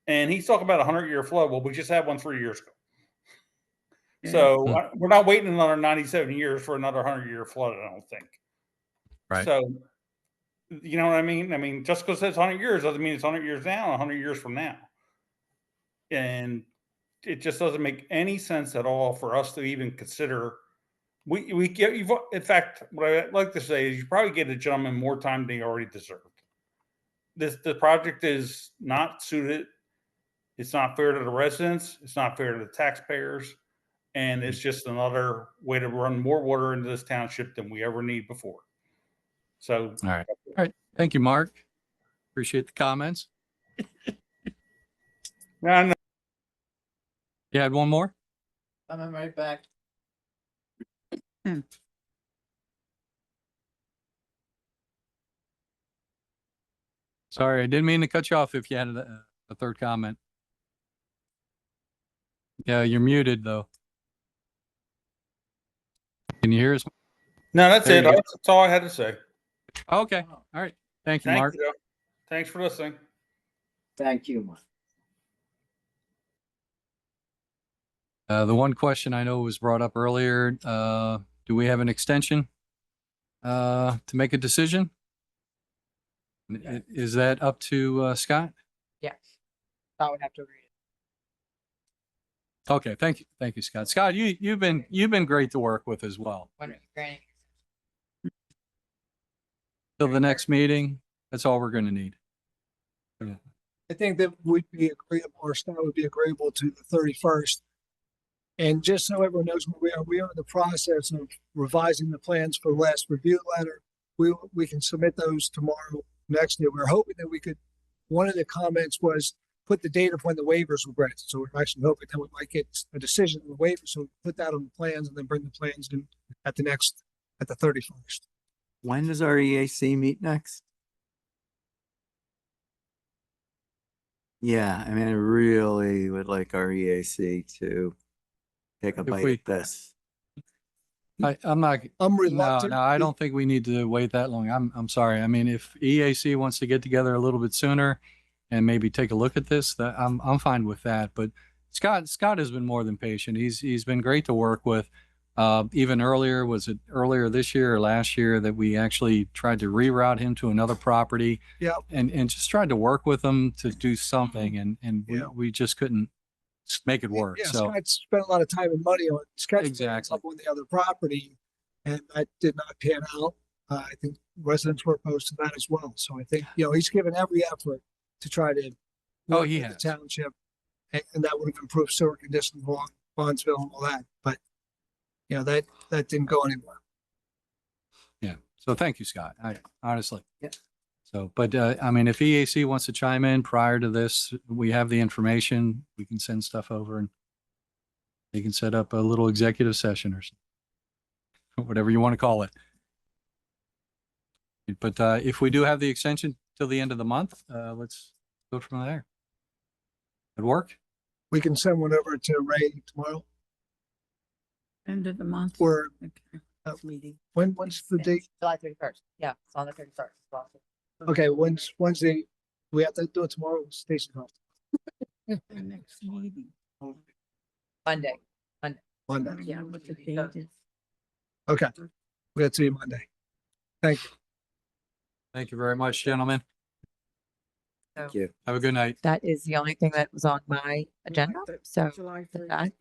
And he's talking about a 100-year flood. Well, we just had one 3 years ago. So we're not waiting another 97 years for another 100-year flood, I don't think. Right. So, you know what I mean? I mean, just because it's 100 years doesn't mean it's 100 years now, 100 years from now. And it just doesn't make any sense at all for us to even consider. We get, in fact, what I'd like to say is you probably get a gentleman more time than he already deserved. The project is not suited. It's not fair to the residents. It's not fair to the taxpayers. And it's just another way to run more water into this township than we ever need before. So, All right. All right. Thank you, Mark. Appreciate the comments. and You had one more? Coming right back. Sorry, I didn't mean to cut you off if you had a third comment. Yeah, you're muted though. Can you hear us? no, that's There it. you go. That's all I had to say. Okay. All right. Thank you, Thank Mark. you. Thanks for listening. Thank you, Mark. The one question I know was brought up earlier, do we have an extension to make a decision? Is that up to Scott? Yes. I would have to read Okay, thank you. Thank you, Scott. Scott, you've been great to work with as well. it. When granting Till the next meeting, that's all we're gonna need. I think that would be agreeable, or Scott would be agreeable to the 31st. And just so everyone knows where we are in the process of revising the plans for the last review letter. We can submit those tomorrow, next day. We're hoping that we could, one of the comments was put the date of when the waivers were granted. So we're actually hoping that we might get a decision on the waiver. So we put that on the plans and then bring the plans in at the 31st. When does our EAC meet next? Yeah, I mean, I really would like our EAC to take a If bite we- at this. I'm not, I'm no, reluctant. no, I don't think we need to wait that long. I'm sorry. I mean, if EAC wants to get together a little bit sooner and maybe take a look at this, that I'm fine with that. But Scott has been more than patient. He's been great to work with. Even earlier, was it earlier this year or last year that we actually tried to reroute him to another property? Yeah. And just tried to work with him to do something and Yeah. we just couldn't make it work. Yeah, So Scott spent a lot of time and money on sketch plans Exactly. up on the other property, and that did not pan out. I think residents were opposed to that as well. So I think, he's given every effort to try to Oh, work he with has. the township, and that would have improved sewer conditions along Bondsville and all that. But that didn't go anywhere. yeah. So thank you, Scott. I honestly. Yeah. So, but I mean, if EAC wants to chime in prior to this, we have the information. We can send stuff over and they can set up a little executive session or something, whatever you want to call it. But if we do have the extension till the end of the month, let's go from there. Good work. We can send one over to Ray tomorrow, End of the month. or Okay. Meeting. when's the date? July 31st. Yeah, it's on the 31st. Okay, when's the, we have to do it tomorrow, Stacy. The next meeting. Monday. Monday. Yeah, what the date is. Okay, we got to see you Monday. Thank you. Thank you very much, gentlemen. Thank you. Have a good night. That is the only thing that was on my agenda. So July with that,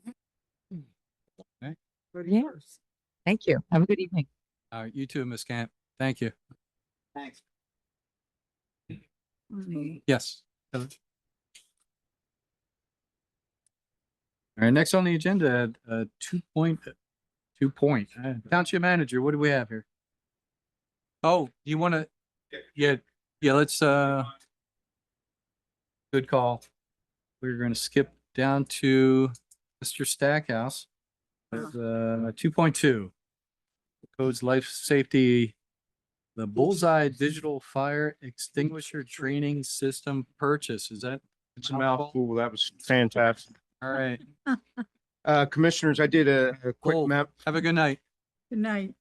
31st. thank you. Have a good evening. All right. You too, Ms. Camp. Thank you. Thanks. Yes. All right, next on the agenda, 2.2 point. Township manager, what do we have here? Oh, you want to? Yeah, let's, good call. We're going to skip down to Mr. Stackhouse. 2.2. Codes life safety, the Bullseye Digital Fire Extinguisher Training System purchase. Is that? It's a mouthful. That was fantastic. All right. Commissioners, I did a quick Cool. map. Have a good night. Good night.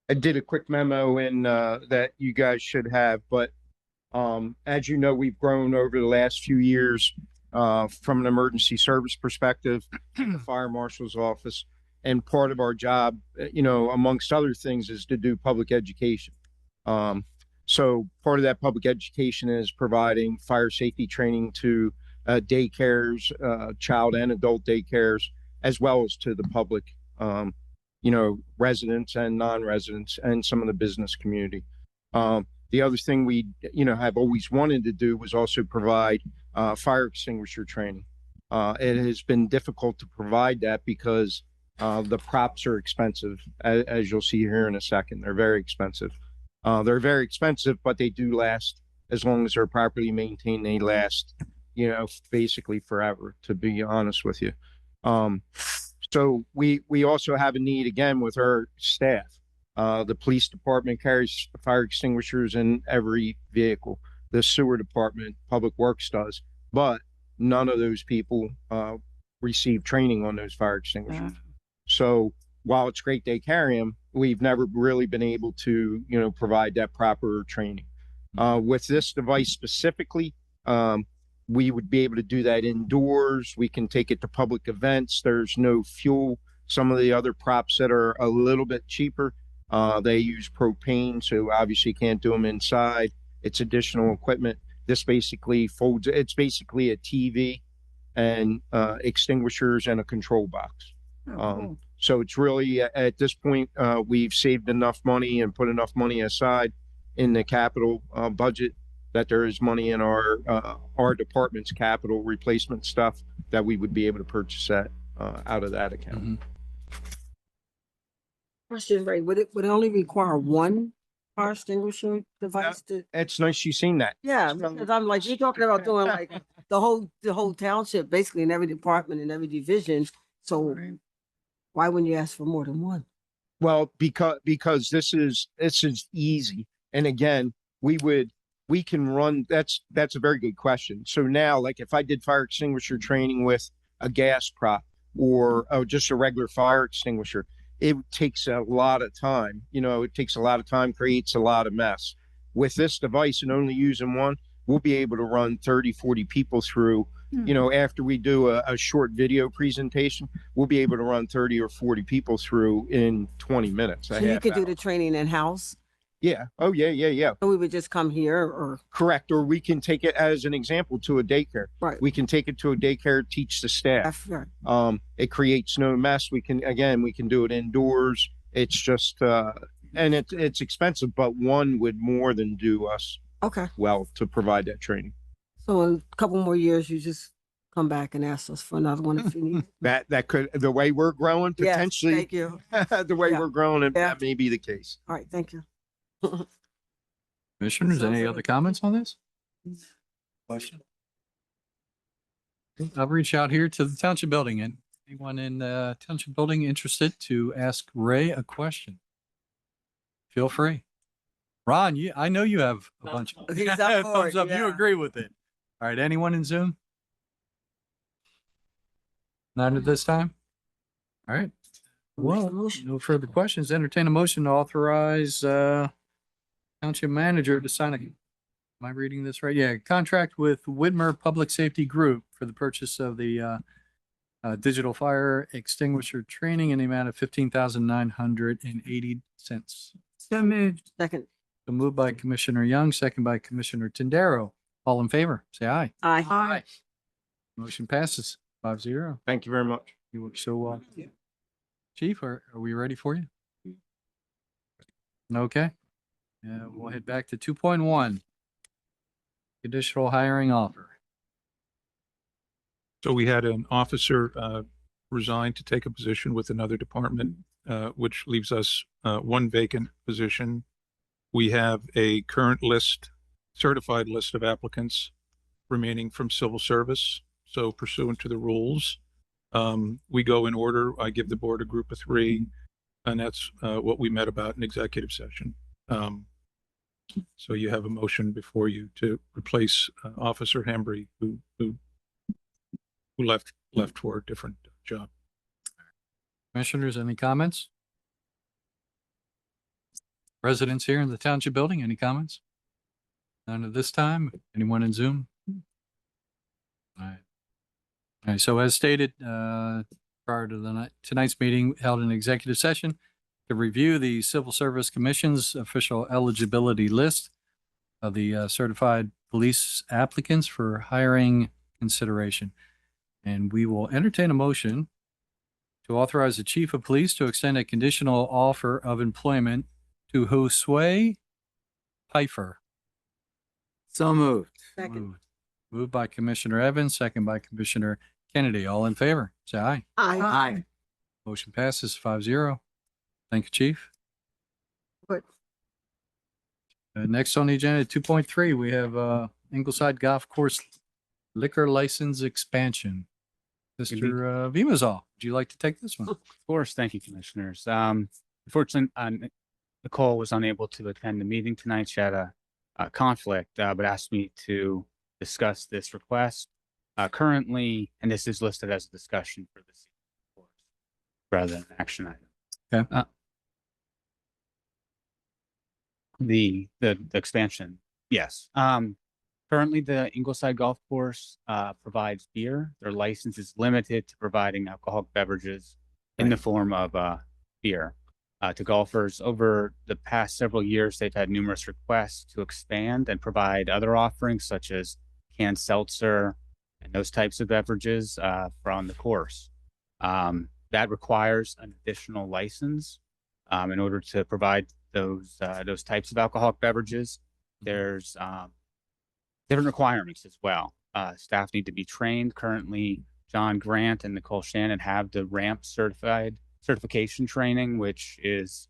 I did a quick memo in that you guys should have, but as you know, we've grown over the last few years from an emergency service perspective, the fire marshal's office, and part of our job, amongst other things, is to do public education. So part of that public education is providing fire safety training to daycares, child and adult daycares, as well as to the public, residents and non-residents and some of the business community. The other thing we, have always wanted to do was also provide fire extinguisher training. It has been difficult to provide that because the props are expensive, as you'll see here in a second. They're very expensive. They're very expensive, but they do last as long as they're properly maintained. They last, basically forever, to be honest with you. So we also have a need again with our staff. The police department carries fire extinguishers in every vehicle. The sewer department, public works does, but none of those people receive training on those fire extinguishers. So while it's great they carry them, we've never really been able to, provide that proper training. With this device specifically, we would be able to do that indoors. We can take it to public events. There's no fuel. Some of the other props that are a little bit cheaper, they use propane, so obviously can't do them inside. It's additional equipment. This basically folds. It's basically a TV and extinguishers and a control box. So it's really, at this point, we've saved enough money and put enough money aside in the capital budget that there is money in our department's capital replacement stuff that we would be able to purchase that out of that account. Mm-hmm. Question, Ray, would it only require one fire extinguisher device to? It's nice you've seen that. Yeah, because I'm like, you're talking about doing like the whole township, basically in every department, in every division. So why wouldn't you ask for more than one? Well, because this is easy. And again, we can run, that's a very good question. So now, like if I did fire extinguisher training with a gas prop or just a regular fire extinguisher, it takes a lot of time. It takes a lot of time, creates a lot of mess. With this device and only using one, we'll be able to run 30, 40 people through. After we do a short video presentation, we'll be able to run 30 or 40 people through in 20 minutes. So you could do the training in-house? Yeah. Oh, yeah. And we would just come here or? Correct. Or we can take it as an example to a daycare. Right. We can take it to a daycare, teach the staff. Right. It creates no mess. We can do it indoors. It's just, and it's expensive, but one would more than do us well to provide that training. So in a couple more years, you just come back and ask us for another one if you need. That could, the way we're growing, potentially. Yes, thank you. The way we're growing, that may be the case. All right, thank you. Commissioners, any other comments on this? Question? I'll reach out here to the township building, and anyone in the township building interested to ask Ray a question, feel free. Ron, I know you have a bunch. He's up for it, Thumbs up. You yeah. agree with it. All right. Anyone in Zoom? None at this time? All right. Well, no further questions. Entertain a motion to authorize township manager to sign a, am I reading this right? Yeah, contract with Whitmer Public Safety Group for the purchase of the digital fire extinguisher training in the amount of $15,980. So moved. Second. So moved by Commissioner Young, second by Commissioner Tindaro. All in favor, say aye. Aye. Motion passes 5-0. Thank you very much. You look so well. Chief, are we ready for you? Okay. We'll head back to 2.1. Conditional hiring offer. So we had an officer resign to take a position with another department, which leaves us one vacant position. We have a current list, certified list of applicants remaining from civil service. So pursuant to the rules, we go in order. I give the board a group of 3, and that's what we met about in executive session. So you have a motion before you to replace Officer Hembry, who left for a different job. Commissioners, any comments? residents here in the township building? Any comments? None at this time. Anyone in Zoom? All right. All right. So as stated, prior to tonight's meeting, held an executive session to review the Civil Service Commission's official eligibility list of the certified police applicants for hiring consideration. And we will entertain a motion to authorize the chief of police to extend a conditional offer of employment to Josue Pfeiffer. So moved. Moved by Commissioner Evans, second by Commissioner Kennedy. All in favor, say aye. Aye. Motion passes 5-0. Thank you, Chief. Good. Next on the agenda, 2.3, we have Ingleside Golf Course liquor license expansion. Mr. Vimazal, would you like to take this one? Of course. Thank you, commissioners. Unfortunately, Nicole was unable to attend the meeting tonight. She had a conflict, but asked me to discuss this request. Currently, and this is listed as a discussion for this rather than an action item. Okay. The expansion, yes. Currently, the Ingleside Golf Course provides beer. Their license is limited to providing alcoholic beverages in the form of beer to golfers. Over the past several years, they've had numerous requests to expand and provide other offerings such as canned seltzer and those types of beverages from the course. That requires an additional license in order to provide those types of alcoholic beverages. There's different requirements as well. Staff need to be trained. Currently, John Grant and Nicole Shannon have the RAMP certification training, which is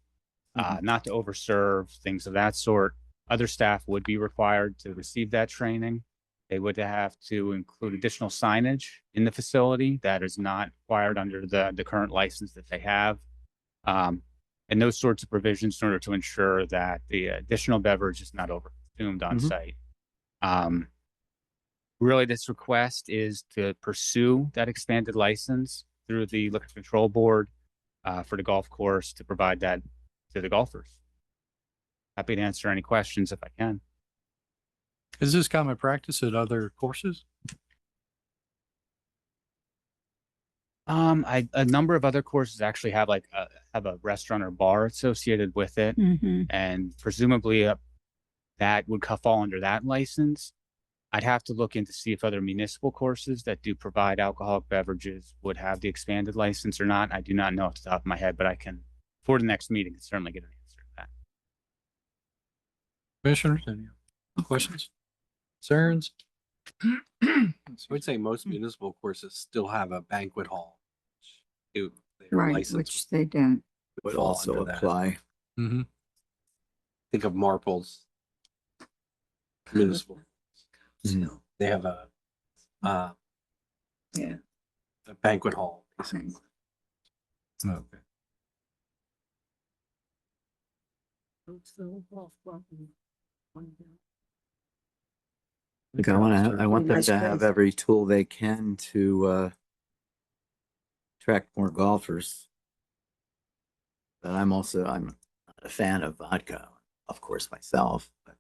not to overserve, things of that sort. Other staff would be required to receive that training. They would have to include additional signage in the facility that is not required under the current license that they have. And those sorts of provisions in order to ensure that the additional beverage is not overconsumed on site. Really, this request is to pursue that expanded license through the Liquor Control Board for the golf course to provide that to the golfers. Happy to answer any questions if I can. Is this common practice at other courses? A number of other courses actually have have a restaurant or bar associated with it, and presumably that would fall under that license. I'd have to look into see if other municipal courses that do provide alcoholic beverages would have the expanded license or not. I do not know off the top of my head, but I can, for the next meeting, certainly get an answer to that. Commissioners, any questions, concerns? I would say most municipal courses still have a banquet hall. Their Right, license which they don't. would Would fall also under that. apply. Mm-hmm. Think of Marple's municipal. Mm. They have a Yeah. a banquet hall, basically. Okay. Like I want them Nice to have place. every tool they can to attract more golfers. But I'm not a fan of vodka, of course, myself. But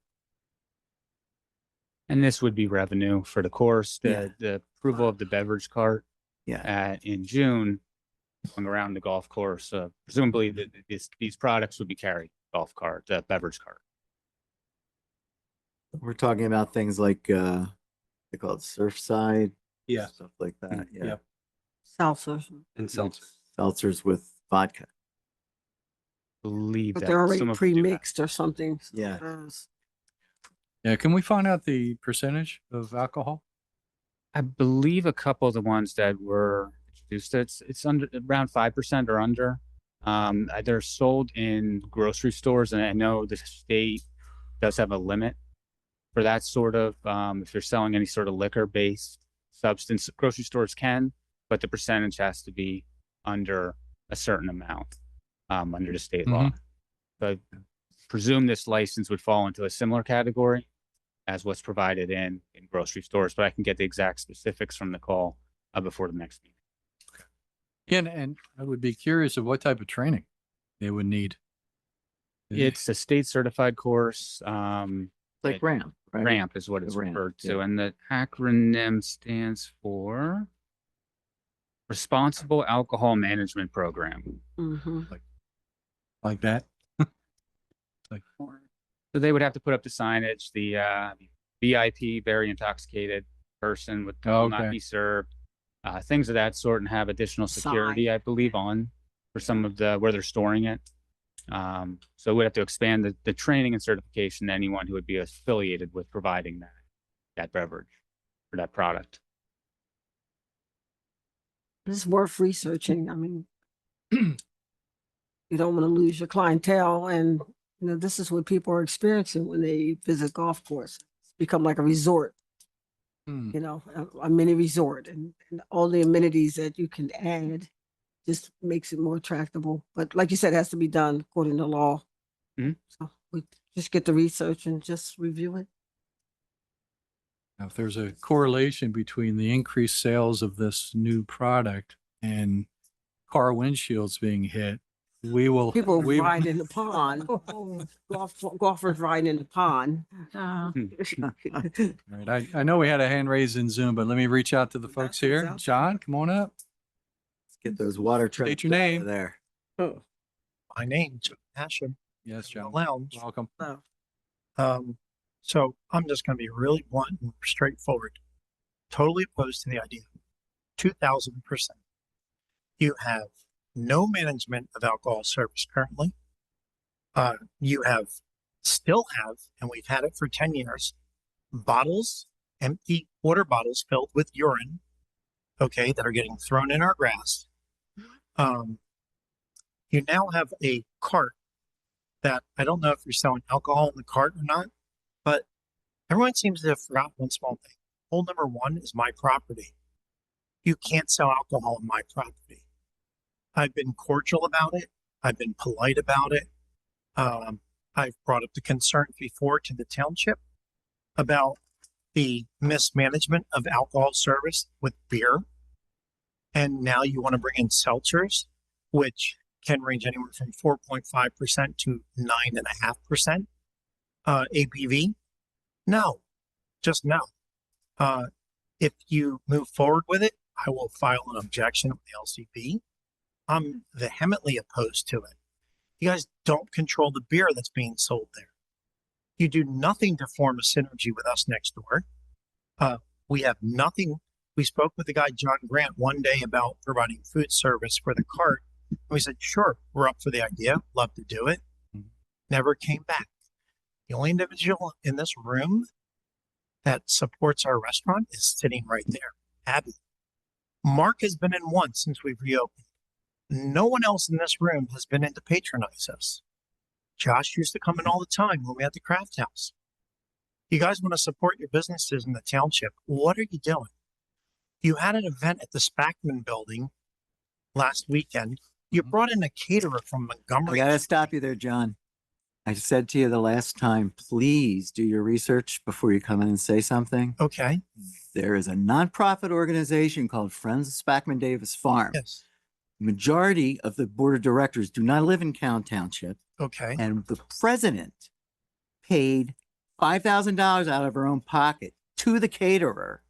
And this would be revenue for the course. Yeah. The approval of the beverage cart yeah, in June going around the golf course. Presumably, these products would be carried golf cart, beverage cart. we're talking about things like they call it Surfside, Yeah. stuff like that. Yeah, Yep. Seltzers. And seltzer. seltzers with vodka. Believe But that they're already some of them do that. pre-mixed or something. Yeah. Yeah, can we find out the percentage of alcohol? I believe a couple of the ones that were introduced, it's under around 5% or under. They're sold in grocery stores, and I know the state does have a limit for that sort of. If you're selling any sort of liquor-based substance, grocery stores can, but the percentage has to be under a certain amount under the state law. But presume this license would fall into a similar category as what's provided in grocery stores, but I can get the exact specifics from Nicole before the next meeting. Yeah, and I would be curious of what type of training they would need. It's a state certified course. Like it- ramp, right? RAMP is what The it's RAMP, referred to, yeah. and the acronym stands for Responsible Alcohol Management Program. Mhm. Like that. Like, So they would have to put up the signage, the VIP, very intoxicated person would will not Okay. be served, things of that sort, and have additional security, I believe, on for some of the where they're storing it. So we'd have to expand the training and certification to anyone who would be affiliated with providing that beverage or that product. It's worth researching. I mean, you don't want to lose your clientele, and you know this is what people are experiencing when they visit golf course. It's become like a resort, you know, a mini resort, and all the amenities that you can add just makes it more attractable. But like you said, it has to be done according to law. Mhm. So we just get the research and just review it. Now, if there's a correlation between the increased sales of this new product and car windshields being hit, we will. People we- ride in the pond. Golfers ride in the pond. Right. I know we had a hand raised in Zoom, but let me reach out to the folks here. John, come on up. Let's get those water trucks State your out of name. there. My name's Hashem. Yes, John. Lounge. Welcome. So I'm just going to be really blunt and straightforward. Totally opposed to the idea. 2000%. You have no management of alcohol service currently. You still have, and we've had it for 10 years, bottles, empty water bottles filled with urine, okay, that are getting thrown in our grass. You now have a cart that I don't know if you're selling alcohol in the cart or not, but everyone seems to have forgotten one small thing. Rule number one is my property. You can't sell alcohol on my property. I've been cordial about it. I've been polite about it. I've brought up the concerns before to the township about the mismanagement of alcohol service with beer. And now you want to bring in seltzers, which can range anywhere from 4.5% to 9.5% ABV. No, just no. If you move forward with it, I will file an objection with the LCP. I'm vehemently opposed to it. You guys don't control the beer that's being sold there. You do nothing to form a synergy with us next door. We have nothing. We spoke with the guy, John Grant, one day about providing food service for the cart. And we said, sure, we're up for the idea. Love to do it. Never came back. The only individual in this room that supports our restaurant is sitting right there, Abby. Mark has been in once since we've reopened. No one else in this room has been in to patronize us. Josh used to come in all the time when we had the craft house. You guys want to support your businesses in the township. What are you doing? You had an event at the Spackman building last weekend. You brought in a caterer from I Montgomery. gotta stop you there, John. I said to you the last time, please do your research before you come in and say something. Okay. There is a nonprofit organization called Friends of Spackman Davis Farm. Yes. Majority of the board of directors do not live in Cowan Township, Okay. and the president paid $5,000 out of her own pocket to the caterer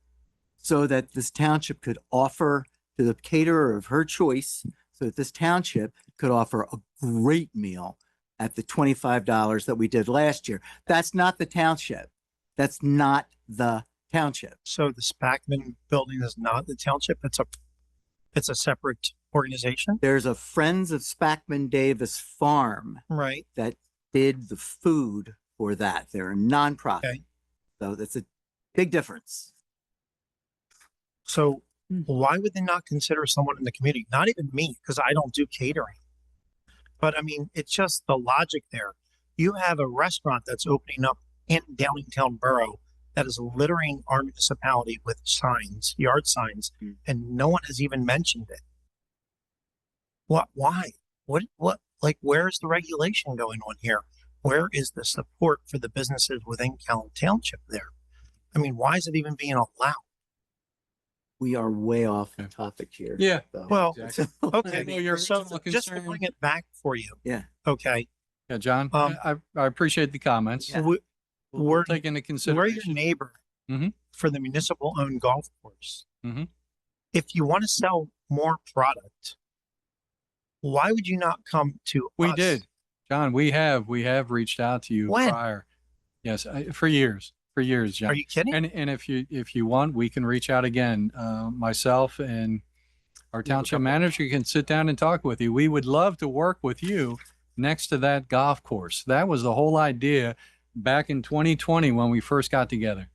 so that this township could offer to the caterer of her choice, so that this township could offer a great meal at the $25 that we did last year. That's not the township. That's not the township. So the Spackman building is not the township. It's a separate organization. There's a Friends of Spackman Davis Farm Right. that did the food for that. They're a nonprofit. Okay. So that's a big difference. So why would they not consider someone in the community? Not even me, because I don't do catering. But I mean, it's just the logic there. You have a restaurant that's opening up in Downingtown Borough that is littering our municipality with signs, yard signs, and no one has even mentioned it. What? Why? What? Like, where's the regulation going on here? Where is the support for the businesses within Callan Township there? I mean, why is it even being allowed? We are way off topic here. Yeah. though. Well, Exactly. okay. I know your So original just to concern. bring it back for you. Yeah. Okay. Yeah, John, Um, I appreciate the comments. we- We'll we're- take into We're your consideration. neighbor Mhm. for the municipal owned golf course. Mhm. If you want to sell more product, why would you not come to We us? did, John, we have reached out to you When? prior. Yes, for years, John. Are you kidding? And if you want, we can reach out again. Myself and our township manager can sit down and talk with you. We would love to work with you next to that golf course. That was the whole idea back in 2020 when we first got together.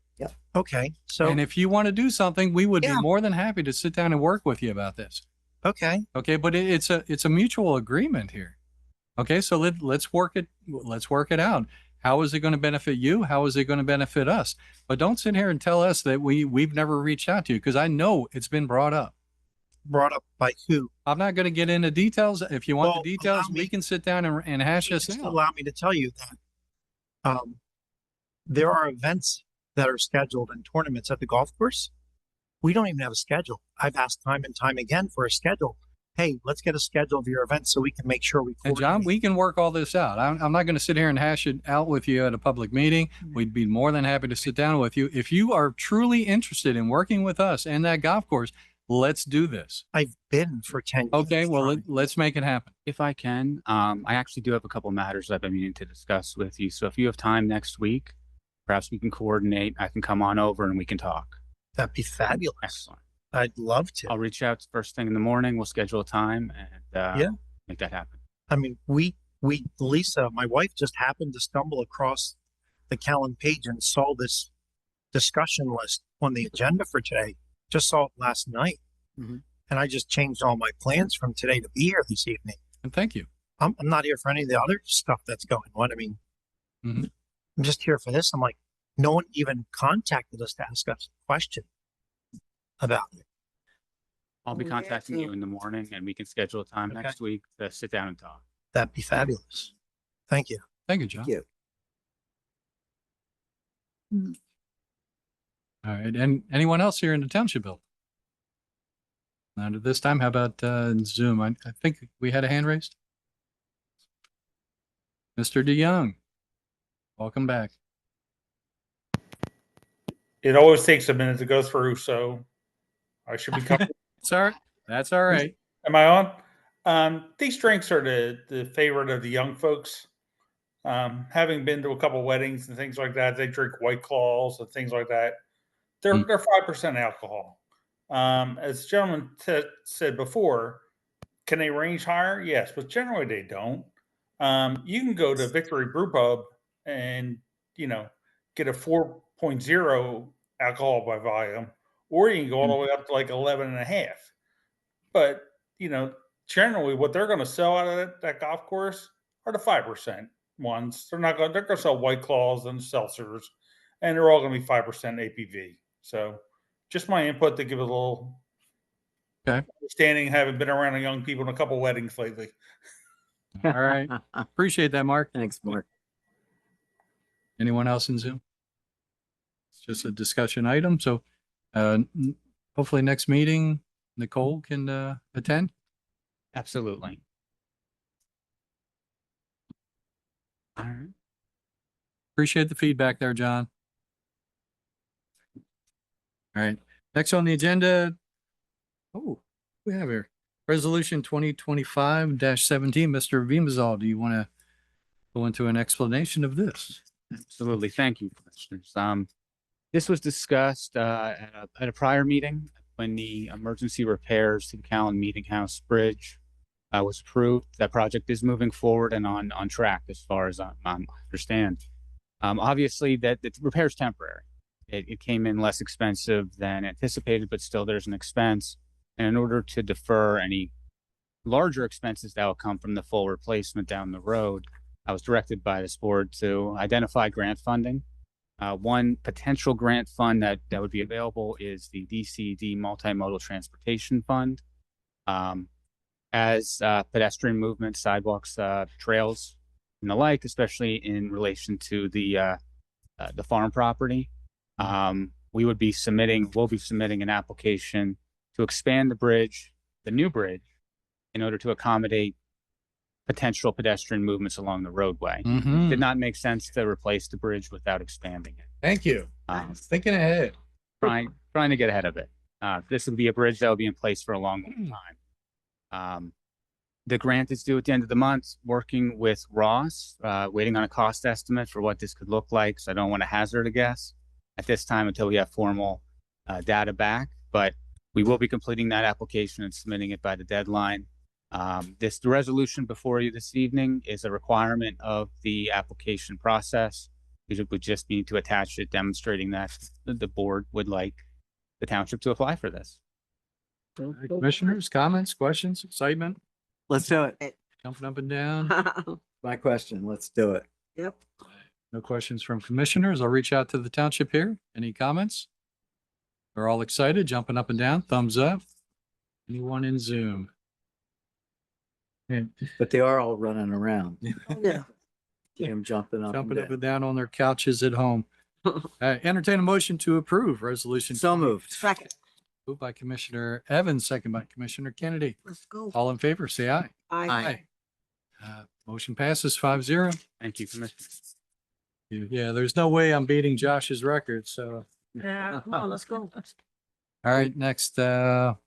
Okay, so And if you want to do something, we would Yeah. be more than happy to sit down and work with you about this. okay, Okay, but it's a mutual agreement here. Okay, so let's work it out. How is it going to benefit you? How is it going to benefit us? But don't sit here and tell us that we've never reached out to you, because I know it's been brought up. brought up by who? I'm not going to get into details. If you want Well, the details, allow we me- can sit down and hash this Just out. allow me to tell you that there are events that are scheduled and tournaments at the golf course. We don't even have a schedule. I've asked time and time again for a schedule. Hey, let's get a schedule of your events so we can make sure we. And John, coordinate. we can work all this out. I'm not going to sit here and hash it out with you at a public meeting. We'd be more than happy to sit down with you. If you are truly interested in working with us and that golf course, let's do this. I've been for 10 years. Okay, well, trying. let's make it happen. If I can, I actually do have a couple matters I've been meaning to discuss with you. So if you have time next week, perhaps we can coordinate. I can come on over and we can talk. That'd be fabulous. Excellent. I'd love to. I'll reach out first thing in the morning. We'll schedule a time and Yeah. make that happen. I mean, Lisa, my wife, just happened to stumble across the Callan page and saw this discussion list on the agenda for today. Just saw it last night. Mhm. And I just changed all my plans from today to be here this evening. And thank you. I'm not here for any of the other stuff that's going on. I mean, Mhm. I'm just here for this. I'm like, no one even contacted us to ask us a question about it. I'll be Yeah, contacting so- you in the morning and we can schedule a time Okay. next week to sit down and talk. That'd be fabulous. Thank you. Thank you, John. Thank you. All right. And anyone else here in the township building? Not at this time. How about Zoom? I think we had a hand raised. Mr. DeYoung, welcome back. It always takes a minute to go through, so I should be coming. Sir, that's all right. Am I on? These drinks are the favorite of the young folks. Having been to a couple weddings and things like that, they drink White Claws and things like that. They're 5% alcohol. As the gentleman said before, can they range higher? Yes, but generally they don't. You can go to Victory Brew Pub and get a 4.0 alcohol by volume, or you can go all the way up to like 11.5. But generally what they're going to sell out of that golf course are the 5% ones. They're going to sell White Claws and seltzers, and they're all going to be 5% APV. So just my input to give a little understanding, having been around young people in a couple weddings lately. All right. Appreciate that, Mark. Thanks, Mark. Anyone else in Zoom? It's just a discussion item. So hopefully next meeting, Nicole can attend. Absolutely. All right. Appreciate the feedback there, John. All right. Next on the agenda. Oh, we have here Resolution 2025-17. Mr. Vimazal, do you want to go into an explanation of this? Absolutely. Thank you, Commissioners. This was discussed at a prior meeting when the emergency repairs to the Callan Meeting House Bridge was approved. That project is moving forward and on track as far as I understand. Obviously, that the repair is temporary. It came in less expensive than anticipated, but still there's an expense. And in order to defer any larger expenses that will come from the full replacement down the road, I was directed by this board to identify grant funding. One potential grant fund that would be available is the DCD Multimodal Transportation Fund. As pedestrian movement, sidewalks, trails, and the like, especially in relation to the farm property, we'll be submitting an application to expand the bridge, the new bridge, in order to accommodate potential pedestrian movements along the roadway. Mhm. Did not make sense to replace the bridge without expanding it. Thank you. Thinking ahead. Trying to get ahead of it. This will be a bridge that will be in place for a long time. The grant is due at the end of the month, working with Ross, waiting on a cost estimate for what this could look like. So I don't want to hazard a guess at this time until we have formal data back, but we will be completing that application and submitting it by the deadline. The resolution before you this evening is a requirement of the application process. We would just need to attach it demonstrating that the board would like the township to apply for this. Commissioners, comments, questions, excitement, Let's do it. jumping up and down. My question, let's do it. Yep. No questions from commissioners. I'll reach out to the township here. Any comments? We're all excited, jumping up and down, thumbs up. Anyone in Zoom? But they are all running around. Yeah. See them jumping up and Jumping up down. and down on their couches at home. Entertain a motion to approve resolution. So moved. Second. Moved by Commissioner Evans, second by Commissioner Kennedy. Let's go. All in favor, say aye. Aye. Motion passes 5-0. Thank you, Commissioner. Yeah, there's no way I'm beating Josh's record, so. Yeah, come on, let's go. All right, next, Mr.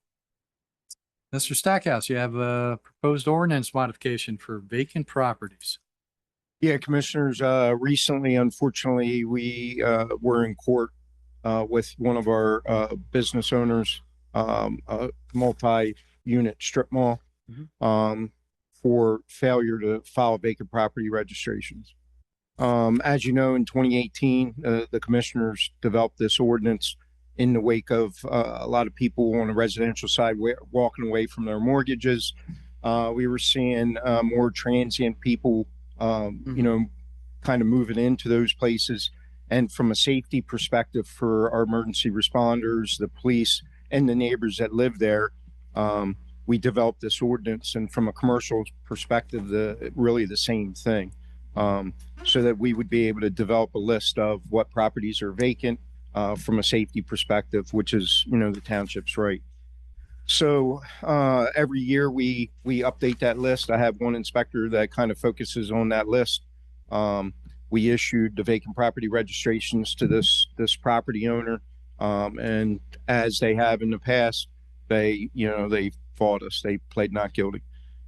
Stackhouse, you have a proposed ordinance modification for vacant properties. Yeah, commissioners, recently, unfortunately, we were in court with one of our business owners, a multi-unit strip mall, for failure to file vacant property registrations. As you know, in 2018, the commissioners developed this ordinance in the wake of a lot of people on the residential side walking away from their mortgages. We were seeing more transient people, you know, kind of moving into those places. And from a safety perspective for our emergency responders, the police, and the neighbors that live there, we developed this ordinance. And from a commercial perspective, really the same thing. So that we would be able to develop a list of what properties are vacant from a safety perspective, which is, you know, the township's right. So every year we update that list. I have one inspector that kind of focuses on that list. We issued the vacant property registrations to this property owner, and as they have in the past, they fought us. They pled not guilty.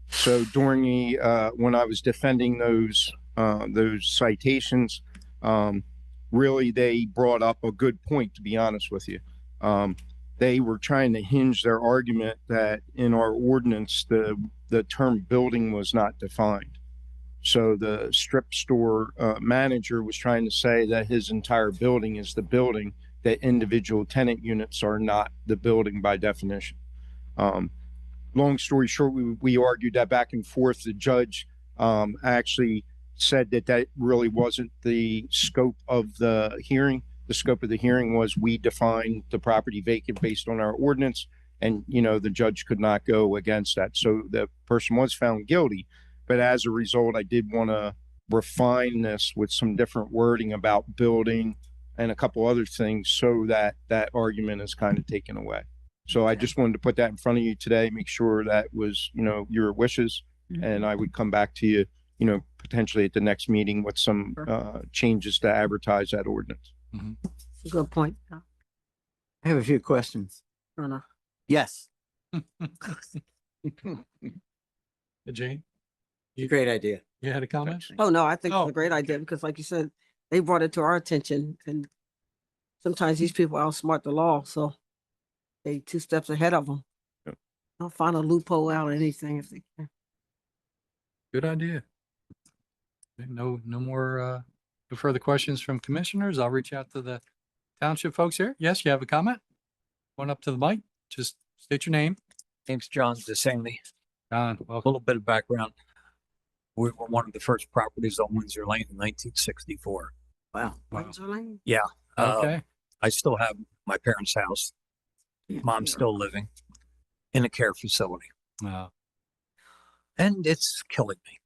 So during the when I was defending those citations, really they brought up a good point, to be honest with you. They were trying to hinge their argument that in our ordinance, the term building was not defined. So the strip store manager was trying to say that his entire building is the building, that individual tenant units are not the building by definition. Long story short, we argued that back and forth. The judge actually said that really wasn't the scope of the hearing. The scope of the hearing was we defined the property vacant based on our ordinance, and, you know, the judge could not go against that. So the person was found guilty. But as a result, I did want to refine this with some different wording about building and a couple other things so that that argument is kind of taken away. So I just wanted to put that in front of you today, make sure that was, you know, your wishes, and I would come back to you, you know, potentially at the next meeting with some changes to advertise that ordinance. Good point. I have a few questions. Ronna. Yes. Jane, Great idea. you had a comment? Oh, no, I think it's Oh, a great idea because like you said, they brought it to our attention, and sometimes these people outsmart the law, so they 2 steps ahead of them. Yep. They'll find a loophole out of anything if they can. Good idea. Okay, no more, no further questions from commissioners. I'll reach out to the township folks here. Yes, you have a comment? Going up to the mic, just state your name. Name's John DeSaney. John, A welcome. little bit of background. We were one of the first properties on Windsor Lane in 1964. Wow. Windsor Lane? Yeah. Okay. I still have my parents' house. Mom's still living in a care facility. And it's killing me.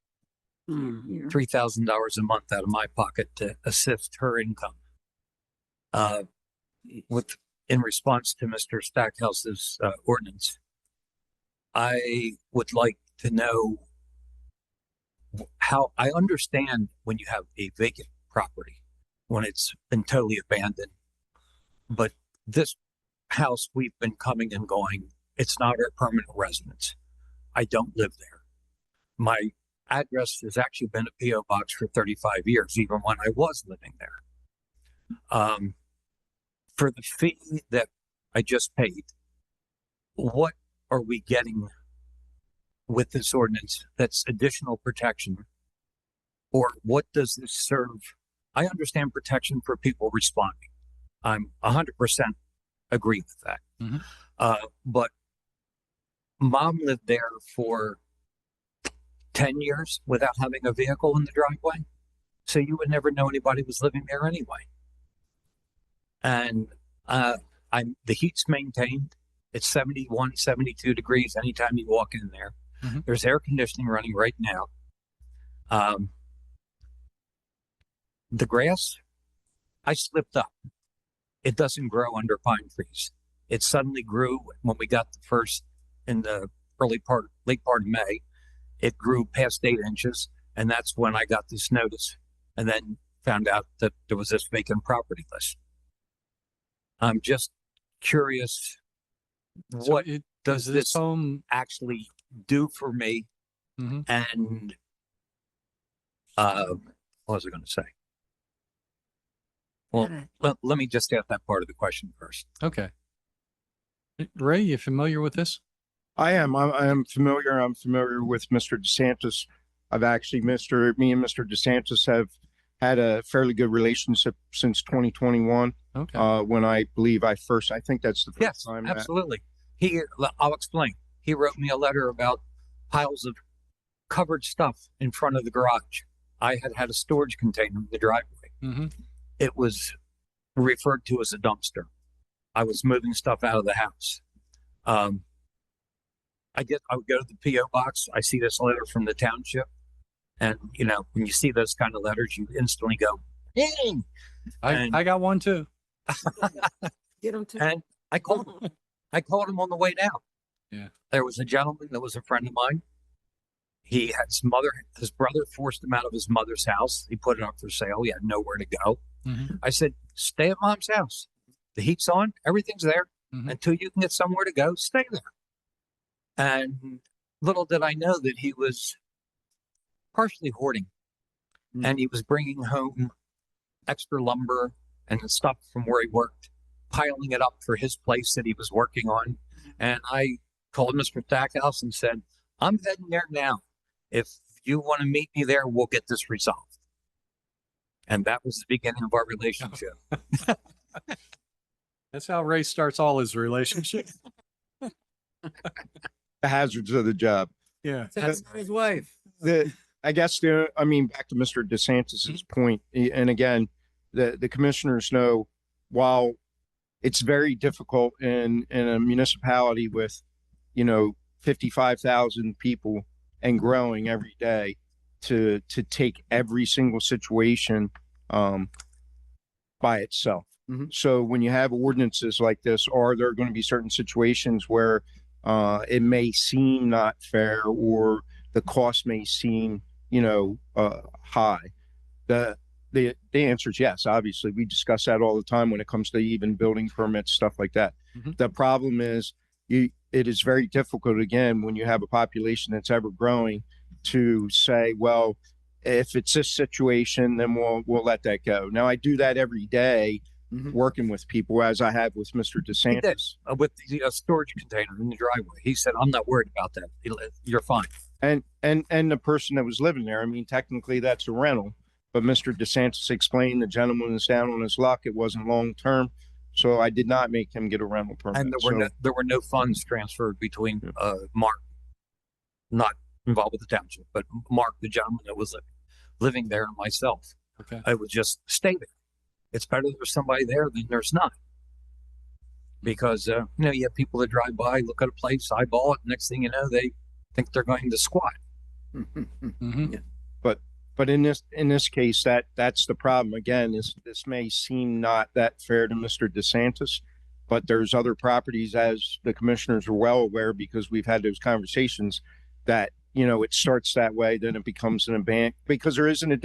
$3,000 a month out of my pocket to assist her income. In response to Mr. Stackhouse's ordinance, I would like to know how I understand when you have a vacant property, when it's been totally abandoned, but this house, we've been coming and going. It's not our permanent residence. I don't live there. My address has actually been a P.O. box for 35 years, even when I was living there. For the fee that I just paid, what are we getting with this ordinance that's additional protection? Or what does this serve? I understand protection for people responding. I'm 100% agree with that. But mom lived there for 10 years without having a vehicle in the driveway. So you would never know anybody was living there anyway. And the heat's maintained. It's 71, 72 degrees anytime you walk in there. There's air conditioning running right now. The grass, I slipped up. It doesn't grow under pine trees. It suddenly grew when we got the first in the late part of May. It grew past 8 inches, and that's when I got this notice, and then found out that there was this vacant property list. I'm just curious, what does this home actually do for me? And what was I going to say? Well, let me just ask that part of the question first. Okay. Ray, you familiar with this? I am. I am familiar. I'm familiar with Mr. DeSantis. I've actually, me and Mr. DeSantis have had a fairly good relationship since 2021. Okay. When I believe I think that's the first time. Absolutely. I'll explain. He wrote me a letter about piles of covered stuff in front of the garage. I had a storage container in the driveway. It was referred to as a dumpster. I was moving stuff out of the house. I would go to the P.O. box. I see this letter from the township. And, when you see those kind of letters, you instantly go, ding! I got one too. Get them too. And I called him. I called him on the way down. Yeah. There was a gentleman that was a friend of mine. He had his brother forced him out of his mother's house. He put it up for sale. He had nowhere to go. I said, stay at mom's house. The heat's on. Everything's there. Until you can get somewhere to go, stay there. And little did I know that he was partially hoarding. And he was bringing home extra lumber and stuff from where he worked, piling it up for his place that he was working on. And I called Mr. Stackhouse and said, I'm heading there now. If you want to meet me there, we'll get this resolved. And that was the beginning of our relationship. That's how Ray starts all his relationships. The hazards of the job. Yeah. That's his wife. I guess back to Mr. DeSantis's point, and again, the commissioners know, while it's very difficult in a municipality with, 55,000 people and growing every day to take every single situation by itself. So when you have ordinances like this, are there going to be certain situations where it may seem not fair, or the cost may seem, high? The answer is yes. Obviously, we discuss that all the time when it comes to even building permits, stuff like that. The problem is it is very difficult, again, when you have a population that's ever growing, to say, well, if it's this situation, then we'll let that go. Now, I do that every day, working with people, as I have with Mr. DeSantis. With the storage container in the driveway. He said, I'm not worried about that. You're fine. And the person that was living there, technically that's a rental, but Mr. DeSantis explained the gentleman is down on his luck. It wasn't long term. So I did not make him get a rental permit. And there were no funds transferred between Mark, not involved with the township, but Mark, the gentleman that was living there, and myself. Okay. I would just stay there. It's better there's somebody there than there's not. Because, you have people that drive by, look at a place, eyeball it. Next thing you know, they think they're going to squat. But in this case, that's the problem. Again, this may seem not that fair to Mr. DeSantis, but there's other properties, as the commissioners are well aware, because we've had those conversations, that you know, it starts that way, then it becomes an abandoned, because there is a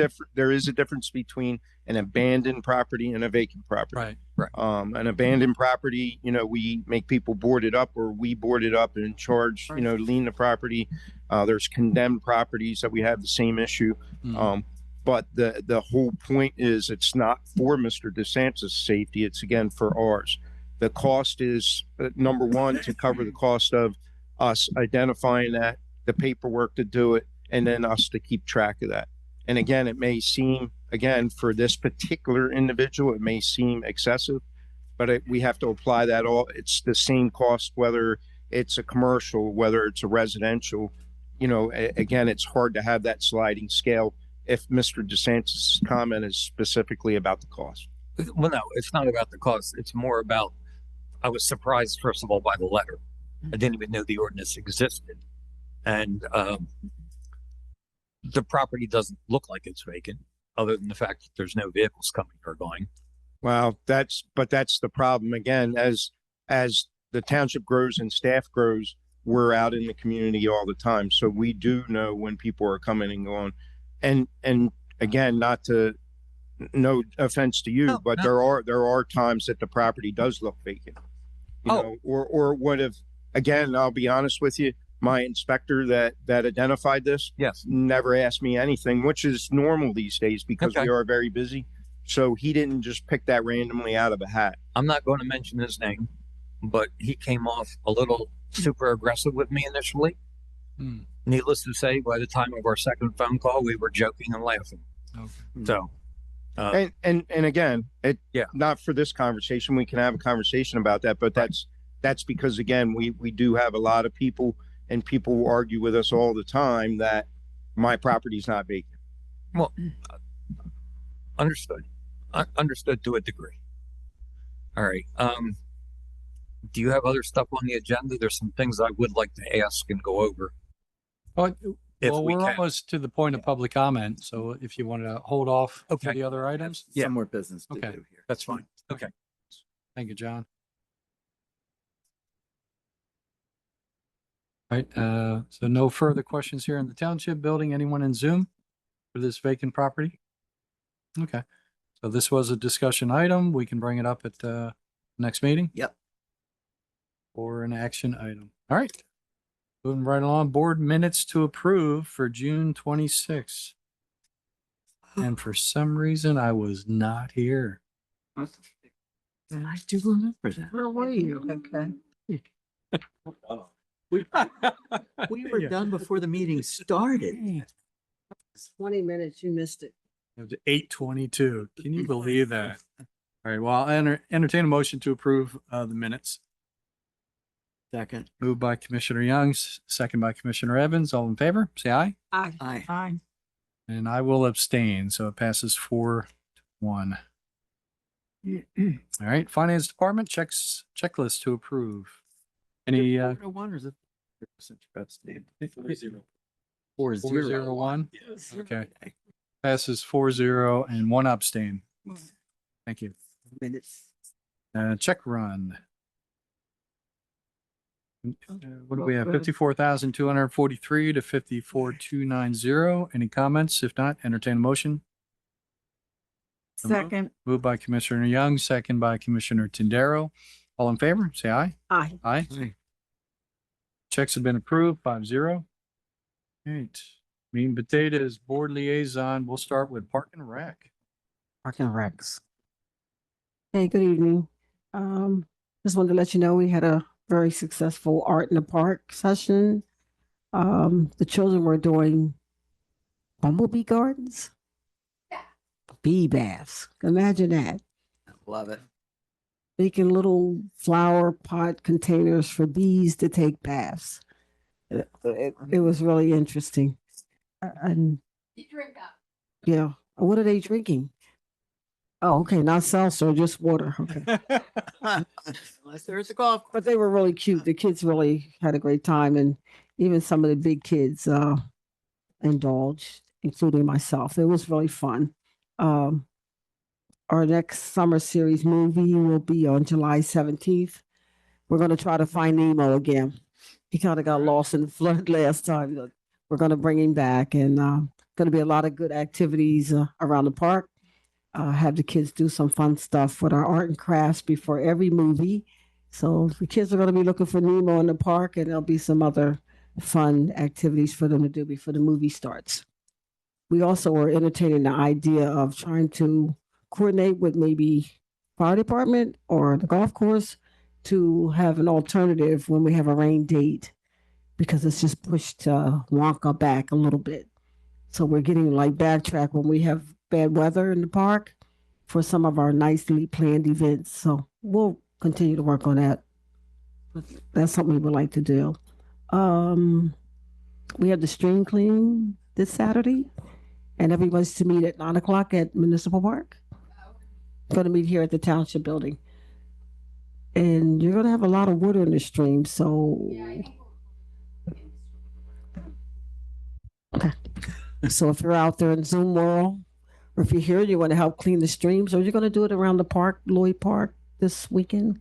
difference between an abandoned property and a vacant property. Right. An abandoned property, you know, we make people board it up, or we board it up and charge, you know, lien the property. There's condemned properties that we have the same issue. But the whole point is, it's not for Mr. DeSantis' safety. It's again for ours. The cost is number one, to cover the cost of us identifying that, the paperwork to do it, and then us to keep track of that. And again, it may seem, again, for this particular individual, it may seem excessive, but we have to apply that all. It's the same cost, whether it's a commercial, whether it's a residential. You know, again, it's hard to have that sliding scale if Mr. DeSantis' comment is specifically about the cost. Well, no, it's not about the cost. It's more about, I was surprised, first of all, by the letter. I didn't even know the ordinance existed. And the property doesn't look like it's vacant, other than the fact that there's no vehicles coming or going. Well, that's the problem. Again, as the township grows and staff grows, we're out in the community all the time. So we do know when people are coming and going. And again, no offense to you, but there are times that the property does look vacant. You know, or what if, again, I'll be honest with you, my inspector that identified this, never asked me anything, which is normal these days because we are very busy. So he didn't just pick that randomly out of a hat. I'm not going to mention his name, but he came off a little super aggressive with me initially. Needless to say, by the time of our second phone call, we were joking and laughing. So, and again, not for this conversation. We can have a conversation about that, but that's because, again, we do have a lot of people, and people will argue with us all the time that my property's not vacant. Well, understood. Understood to a degree. All right. Do you have other stuff on the agenda? There's some things I would like to ask and go over. Well, If we we're can. almost to the point of public comment. So if you want to hold off for the other items. Some more business to Okay. do here. That's fine. Okay. Thank you, John. All right, so no further questions here in the township building. Anyone in Zoom for this vacant property? Okay, so this was a discussion item. We can bring it up at the next meeting. Yep. Or an action item. All right. Moving right along, board minutes to approve for June 26th. And for some reason, I was not here. I do remember that. Where were you? Okay. We were done before the meeting started. 20 minutes, you missed it. It was 8:22. Can you believe that? All right, well, I'll entertain a motion to approve the minutes. Second. Moved by Commissioner Young, second by Commissioner Evans. All in favor, say aye. Aye. Aye. And I will abstain, so it passes 4-1. All right, Finance Department checklist to approve. Any 401 or is it? 4-0. 401? Okay. Passes 4-0 and one abstain. Thank you. Minutes. Check run. What do we have? 54,243 to 54,290. Any comments? If not, entertain a motion. Second. Moved by Commissioner Young, second by Commissioner Tindaro. All in favor, say aye. Aye. Aye. Checks have been approved, 5-0. All right. Meat and potatoes, board liaison. We'll start with Park and Rec. Park and Recs. Hey, good evening. Just wanted to let you know we had a very successful art in the park session. The children were doing bumblebee gardens. Bee baths. Imagine that. Love it. Making little flower pot containers for bees to take baths. It was really interesting. And yeah, what are they drinking? Oh, okay, not salsa, just water. Okay. Unless there's a golf. But they were really cute. The kids really had a great time, and even some of the big kids indulged, including myself. It was really fun. Our next summer series movie will be on July 17th. We're going to try to find Nemo again. He kind of got lost in the flood last time. we're going to bring him back, and going to be a lot of good activities around the park. Have the kids do some fun stuff with our art and crafts before every movie. So the kids are going to be looking for Nemo in the park, and there'll be some other fun activities for them to do before the movie starts. We also were entertaining the idea of trying to coordinate with maybe fire department or the golf course to have an alternative when we have a rain date, because it's just pushed Wonka back a little bit. So we're getting like backtrack when we have bad weather in the park for some of our nicely planned events. So we'll continue to work on that. But that's something we would like to do. We have the stream cleaning this Saturday, and everybody's to meet at 9 o'clock at Municipal Park. Going to meet here at the Township Building. And you're going to have a lot of water in the stream, so. Okay. So if you're out there in Zoom world, or if you're here, you want to help clean the streams, or you're going to do it around the park, Lloyd Park, this weekend?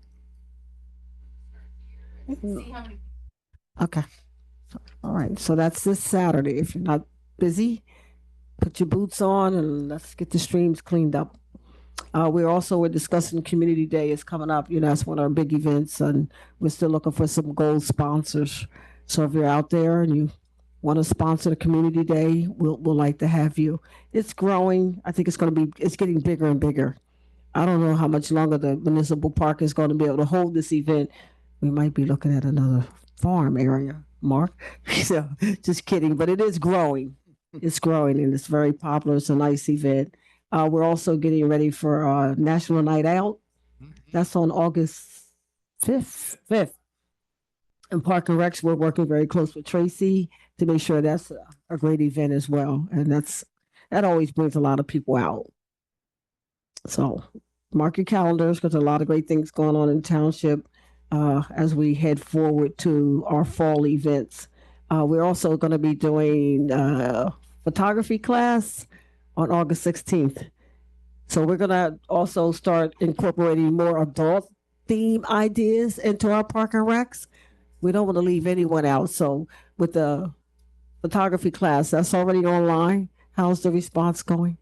Okay. All right. So that's this Saturday. If you're not busy, put your boots on and let's get the streams cleaned up. We're discussing Community Day is coming up. You know, that's one of our big events, and we're still looking for some gold sponsors. So if you're out there and you want to sponsor the Community Day, we'll like to have you. It's growing. I think it's getting bigger and bigger. I don't know how much longer the municipal park is going to be able to hold this event. We might be looking at another farm area, Mark. So just kidding, but it is growing. It's growing and it's very popular. It's a nice event. We're also getting ready for National Night Out. That's on August 5th. And Park and Recs, we're working very close with Tracy to make sure that's a great event as well. And that always brings a lot of people out. So mark your calendars, because there's a lot of great things going on in the township as we head forward to our fall events. We're also going to be doing photography class on August 16th. So we're going to also start incorporating more adult theme ideas into our Park and Recs. We don't want to leave anyone out. So with the photography class, that's already online. How's the response going?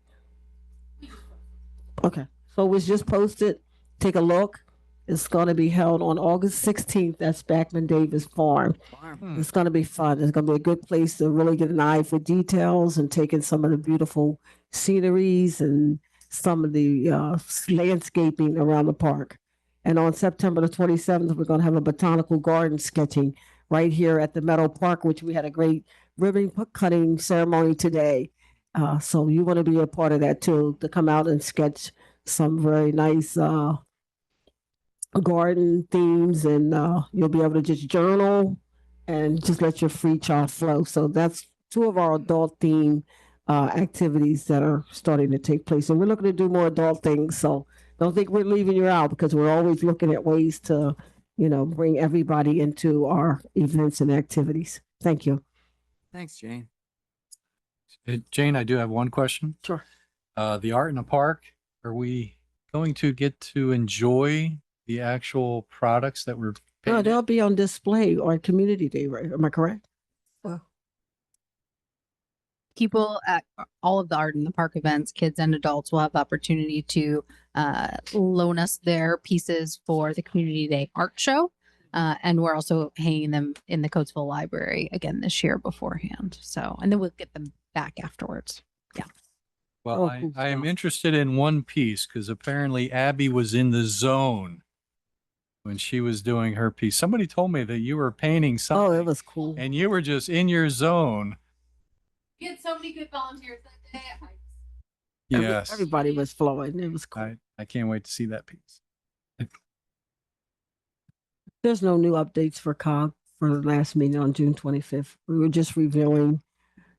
Okay. So it was just posted. Take a look. It's going to be held on August 16th at Spackman Davis Farm. It's going to be fun. It's going to be a good place to really get an eye for details and take in some of the beautiful sceneries and some of the landscaping around the park. And on September the 27th, we're going to have a botanical garden sketching right here at the Meadow Park, which we had a great ribbon cutting ceremony today. So you want to be a part of that too, to come out and sketch some very nice garden themes, and you'll be able to just journal and just let your free child flow. So that's two of our adult theme activities that are starting to take place. And we're looking to do more adult things. So don't think we're leaving you out, because we're always looking at ways to, bring everybody into our events and activities. Thank you. Thanks, Jane. Jane, I do have one question. Sure. The art in the park, are we going to get to enjoy the actual products that we're No, painting? they'll be on display on Community Day, right? Am I correct? People at all of the art in the park events, kids and adults, will have the opportunity to loan us their pieces for the Community Day art show. And we're also hanging them in the Coatesville Library again this year beforehand. So, and then we'll get them back afterwards. Yeah. Well, I am interested in one piece, because apparently Abby was in the zone when she was doing her piece. Somebody told me that you were painting something. Oh, it was cool. And you were just in your zone. We had so many good volunteers that day. Yes. Everybody was flowing. It was cool. I can't wait to see that piece. There's no new updates for COG for the last meeting on June 25th. We were just reviewing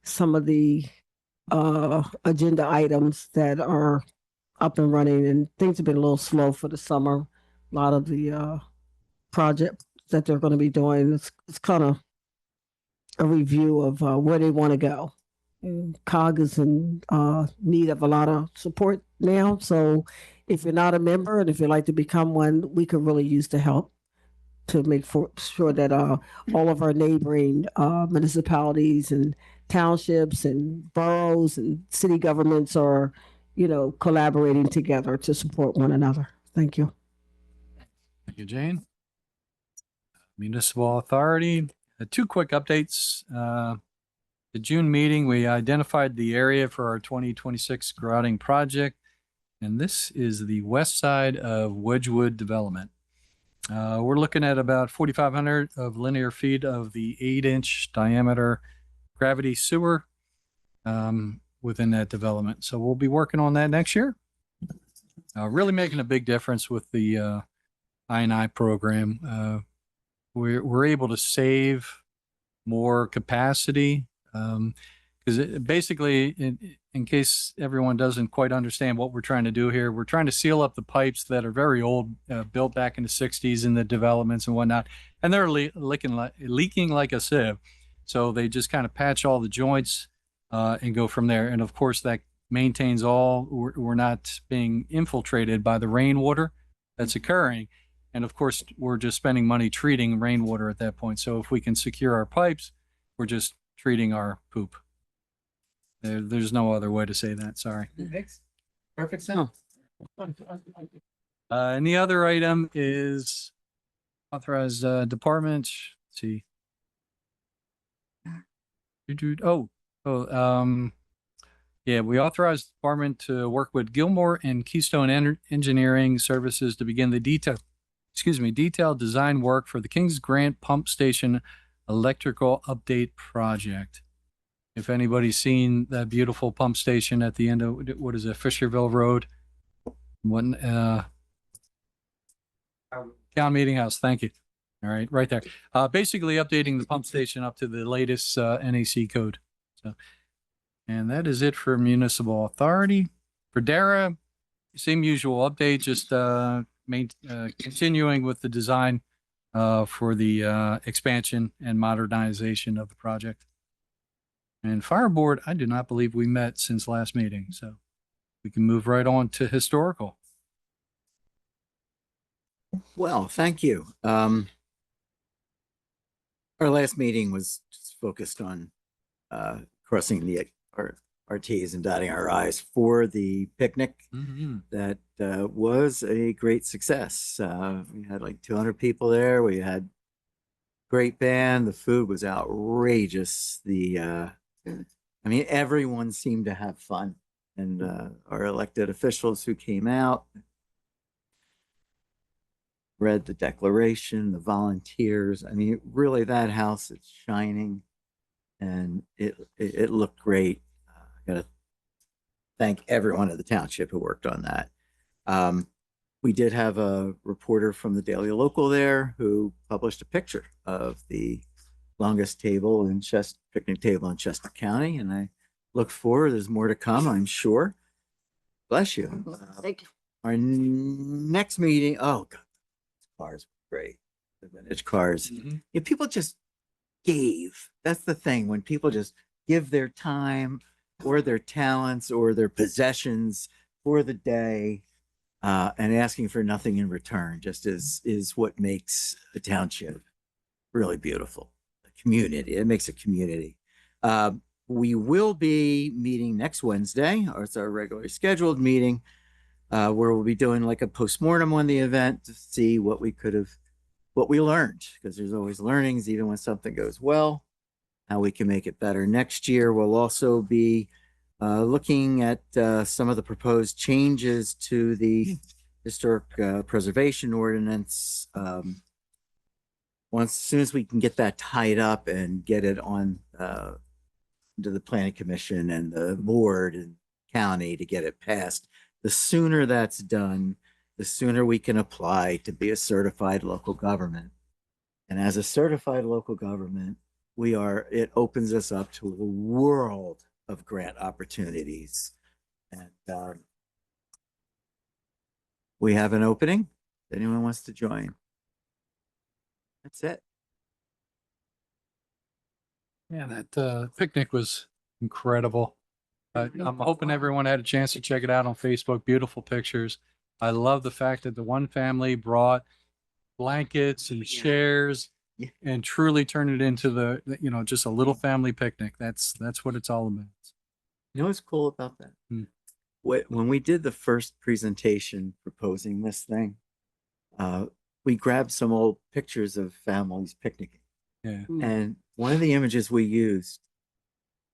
some of the agenda items that are up and running, and things have been a little slow for the summer. A lot of the projects that they're going to be doing, it's kind of a review of where they want to go. And COG is in need of a lot of support now. So if you're not a member and if you'd like to become one, we could really use the help. to make sure that all of our neighboring municipalities and townships and boroughs and city governments are, collaborating together to support one another. Thank you. Thank you, Jane. Municipal Authority, two quick updates. The June meeting, we identified the area for our 2026 grouting project, and this is the west side of Wedgewood Development. We're looking at about 4,500 of linear feet of the 8-inch diameter gravity sewer within that development. So we'll be working on that next year. Really making a big difference with the I&I program. We're able to save more capacity because basically, in case everyone doesn't quite understand what we're trying to do here, we're trying to seal up the pipes that are very old, built back in the 60s in the developments and whatnot, and they're leaking like a sieve. So they just kind of patch all the joints and go from there. And of course, that maintains all. We're not being infiltrated by the rainwater that's occurring. And of course, we're just spending money treating rainwater at that point. So if we can secure our pipes, we're just treating our poop. There's no other way to say that. Sorry. Perfect sound. And the other item is authorized department. Let's see. Yeah, we authorized the department to work with Gilmore and Keystone Engineering Services to begin the detailed design work for the Kings Grant Pump Station electrical update project. If anybody's seen that beautiful pump station at the end of, what is it, Fisherville Road? Town Meeting House, thank you. All right, right there. Basically updating the pump station up to the latest NAC code. So, and that is it for Municipal Authority. For DARA, same usual update, just continuing with the design for the expansion and modernization of the project. And Fire Board, I do not believe we met since last meeting, so we can move right on to Historical. Well, thank you. Our last meeting was just focused on crossing our T's and dotting our I's for the picnic. That was a great success. We had like 200 people there. We had great band. The food was outrageous. I mean, everyone seemed to have fun, and our elected officials who came out read the declaration, the volunteers. I mean, really, that house is shining, and it looked great. I gotta thank everyone at the township who worked on that. We did have a reporter from the Daily Local there who published a picture of the longest table in picnic table in Chester County, and I look forward. There's more to come, I'm sure. Bless you. Thank you. Our next meeting. Oh God, cars were great. The vintage cars. Yeah, people just gave. That's the thing. When people just give their time or their talents or their possessions for the day, and asking for nothing in return, just is what makes a township really beautiful. A community. It makes a community. We will be meeting next Wednesday, or it's our regularly scheduled meeting, where we'll be doing like a postmortem on the event to see what we learned, because there's always learnings, even when something goes well, how we can make it better next year. We'll also be looking at some of the proposed changes to the historic preservation ordinance. As soon as we can get that tied up and get it on to the planning commission and the board and county to get it passed, the sooner that's done, the sooner we can apply to be a certified local government. And as a certified local government, it opens us up to a world of grant opportunities. And we have an opening. If anyone wants to join. That's it. Yeah, that picnic was incredible. I'm hoping everyone had a chance to check it out on Facebook. Beautiful pictures. I love the fact that the one family brought blankets and chairs and truly turn it into just a little family picnic. That's what it's all about. You know what's cool about that? Hmm. When we did the first presentation proposing this thing, we grabbed some old pictures of families picnicking. Yeah. And one of the images we used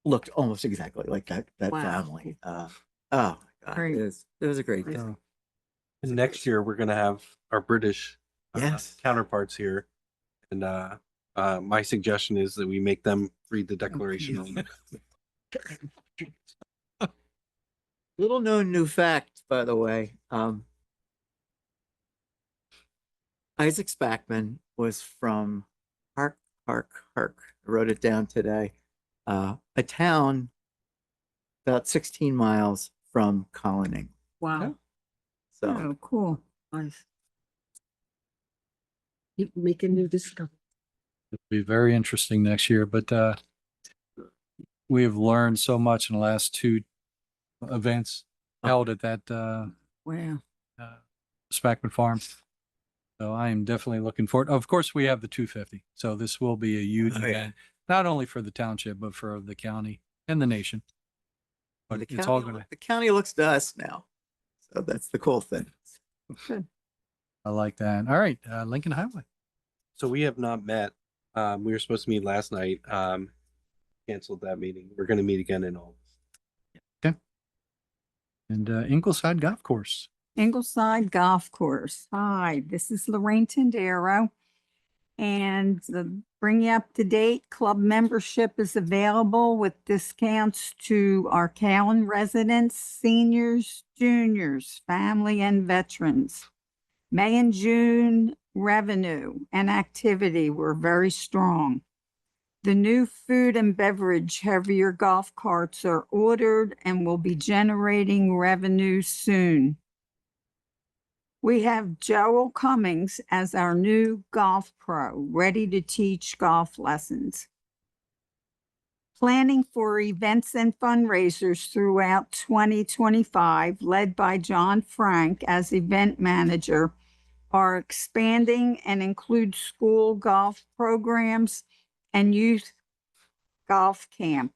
looked almost exactly like that Wow. family. Oh my God. Great. It was a great day. So, And next year we're gonna have our British Yes. counterparts here, and my suggestion is that we make them read the Declaration. Little known new fact, by the way. Isaac Spackman was from Hark. I wrote it down today. A town about 16 miles from Collining. Wow. So Oh, cool. Nice. Keep making new discoveries. it'll be very interesting next year, but we have learned so much in the last two events held at that Wow. Spackman Farm. So I am definitely looking forward. Of course, we have the 250. So this will be a huge Oh, yeah. event, not only for the township, but for the county and the nation. But it's all going to, the county looks to us now. So that's the cool thing. I like that. All right. Lincoln Highway. So we have not met. We were supposed to meet last night. Canceled that meeting. We're gonna meet again in August. Okay. And Ingleside Golf Course. Ingleside Golf Course. Hi, this is Lorraine Tendero. And to bring you up to date, club membership is available with discounts to our Callan residents, seniors, juniors, family, and veterans. May and June revenue and activity were very strong. The new food and beverage heavier golf carts are ordered and will be generating revenue soon. We have Joel Cummings as our new golf pro, ready to teach golf lessons. Planning for events and fundraisers throughout 2025, led by John Frank as event manager, are expanding and include school golf programs and youth golf camp.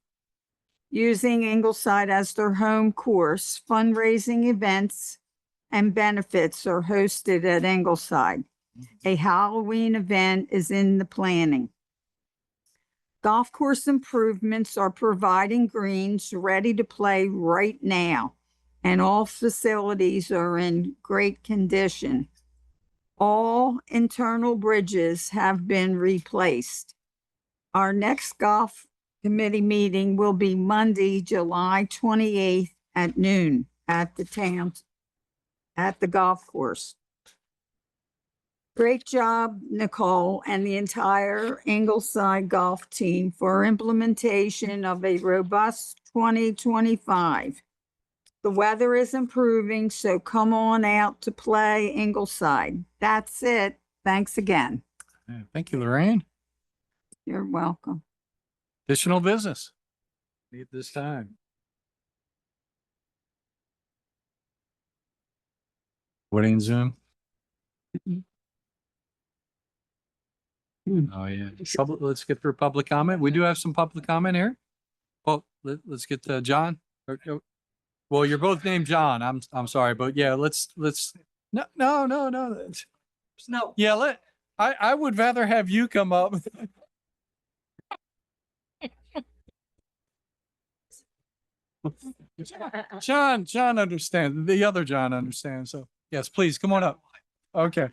Using Ingleside as their home course, fundraising events and benefits are hosted at Ingleside. A Halloween event is in the planning. Golf course improvements are providing greens ready to play right now, and all facilities are in great condition. All internal bridges have been replaced. Our next golf committee meeting will be Monday, July 28th at noon at the golf course. Great job, Nicole, and the entire Ingleside golf team for implementation of a robust 2025. The weather is improving, so come on out to play Ingleside. That's it. Thanks again. Thank you, Lorraine. You're welcome. Additional business. Need this time. Wedding Zoom. Oh yeah. Let's get through public comment. We do have some public comment here. Well, let's get to John. Well, you're both named John. I'm sorry, but yeah, let's no. Yeah, I would rather have you come up. John understands. The other John understands. So yes, please come on up. Okay.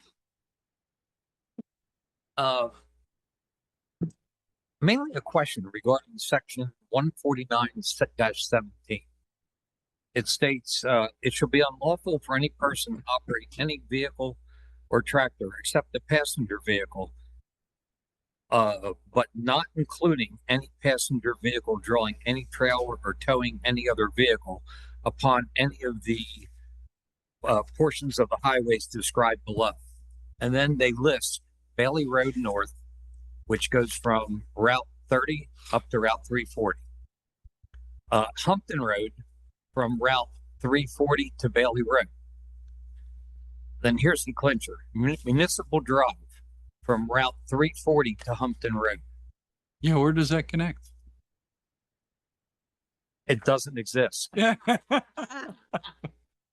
Mainly a question regarding section 149-17. It states, it shall be unlawful for any person to operate any vehicle or tractor except a passenger vehicle, but not including any passenger vehicle drawing any trailer or towing any other vehicle upon any of the portions of the highways described below. And then they list Bailey Road North, which goes from Route 30 up to Route 340. Humpton Road from Route 340 to Bailey Road. then here's the clincher. Municipal Drive from Route 340 to Humpton Road. Yeah, where does that connect? It doesn't exist. Yeah.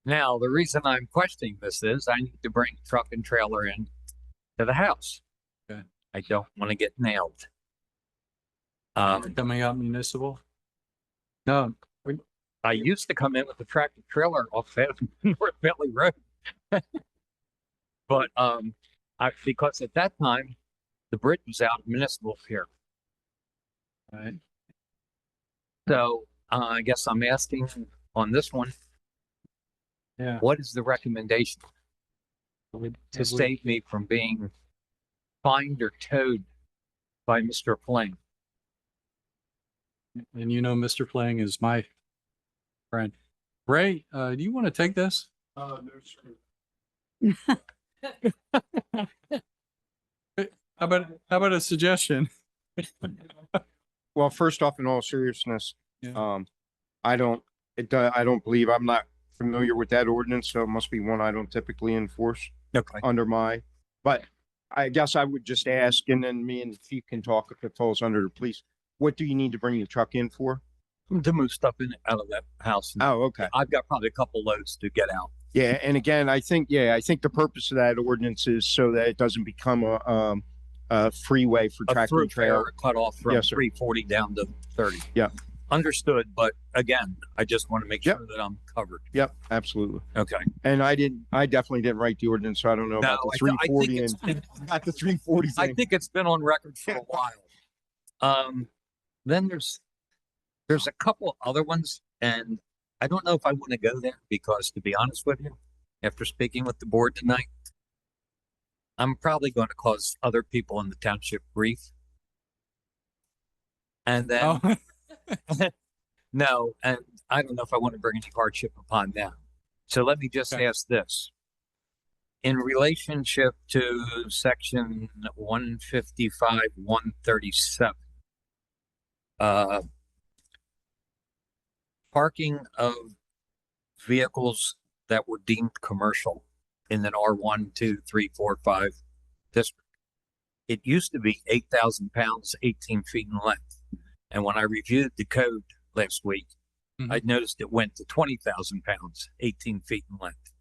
Now, the reason I'm questioning this is I need to bring truck and trailer in to the house. Okay. I don't want to get nailed. Coming out municipal? No, I used to come in with a tractor trailer off North Bentley Road. But because at that time the bridge was out of municipal here. right. So I guess I'm asking on this one, Yeah. what is the recommendation to save me from being fined or towed by Mr. Flang? And you know, Mr. Flang is my friend. Ray, do you want to take this? No, sir. How about a suggestion? Well, first off, in all seriousness, Yeah. I don't believe, I'm not familiar with that ordinance, so it must be one I don't typically enforce Okay. under my, but I guess I would just ask, and then me and the chief can talk if it falls under the police. What do you need to bring the truck in for? To move stuff in out of that house. Oh, okay. I've got probably a couple loads to get out. Yeah, and again, I think the purpose of that ordinance is so that it doesn't become a freeway for A tractor and trailer. thoroughfare cut off from Yes, sir. 340 down to 30. Yeah. Understood, but again, I just want to make Yep. sure that I'm covered. Yep, absolutely. Okay. And I definitely didn't write the ordinance, so I don't know about the I 340 think and not the 340 I thing. think it's been on record for a while. Then there's a couple other ones, and I don't know if I want to go there because, to be honest with you, after speaking with the board tonight, I'm probably going to cause other people in the township grief. And then, Oh, no, and I don't know if I want to bring any hardship upon them. So let me just Okay. ask this. In relationship to section 155, 137, parking of vehicles that were deemed commercial in an R1, 2, 3, 4, 5 district. It used to be 8,000 pounds, 18 feet in length. And when I reviewed the code last week, Mhm. I noticed it went to 20,000 pounds, 18 feet in length.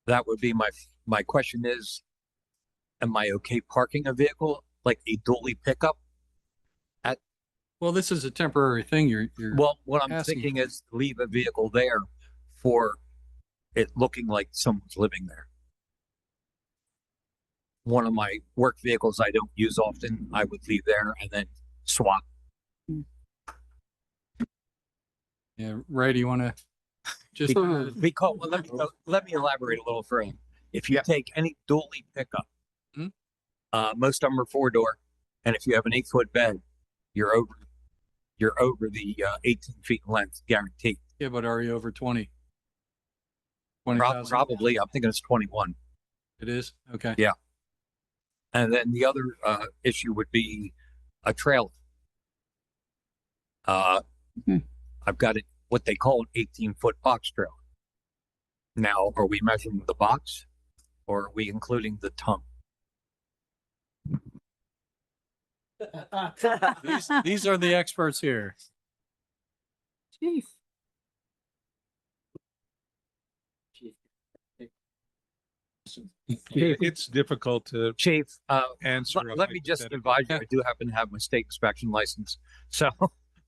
That would be my question is, am I okay parking a vehicle like a dually pickup? well, this is a temporary thing. You're Well, what I'm asking thinking is leave a vehicle there for it looking like someone's living there. One of my work vehicles I don't use often, I would leave there and then swap. yeah. Ray, do you want to just Because well, let me elaborate a little further. If you take any dually pickup, Mhm. most of them are 4-door, and if you have an 8-foot bed, you're over the 18 feet in length, guaranteed. yeah, but are you over 20? 20,000? Probably, I'm thinking it's 21. It is? Okay. Yeah. And then the other issue would be a trailer. I've got what they call an 18-foot box trailer. Now, are we measuring the box or are we including the tongue? These are the experts here. Chief. It's difficult to Chief, answer. a let me just hypothetical. advise you, I do happen to have my state inspection license. So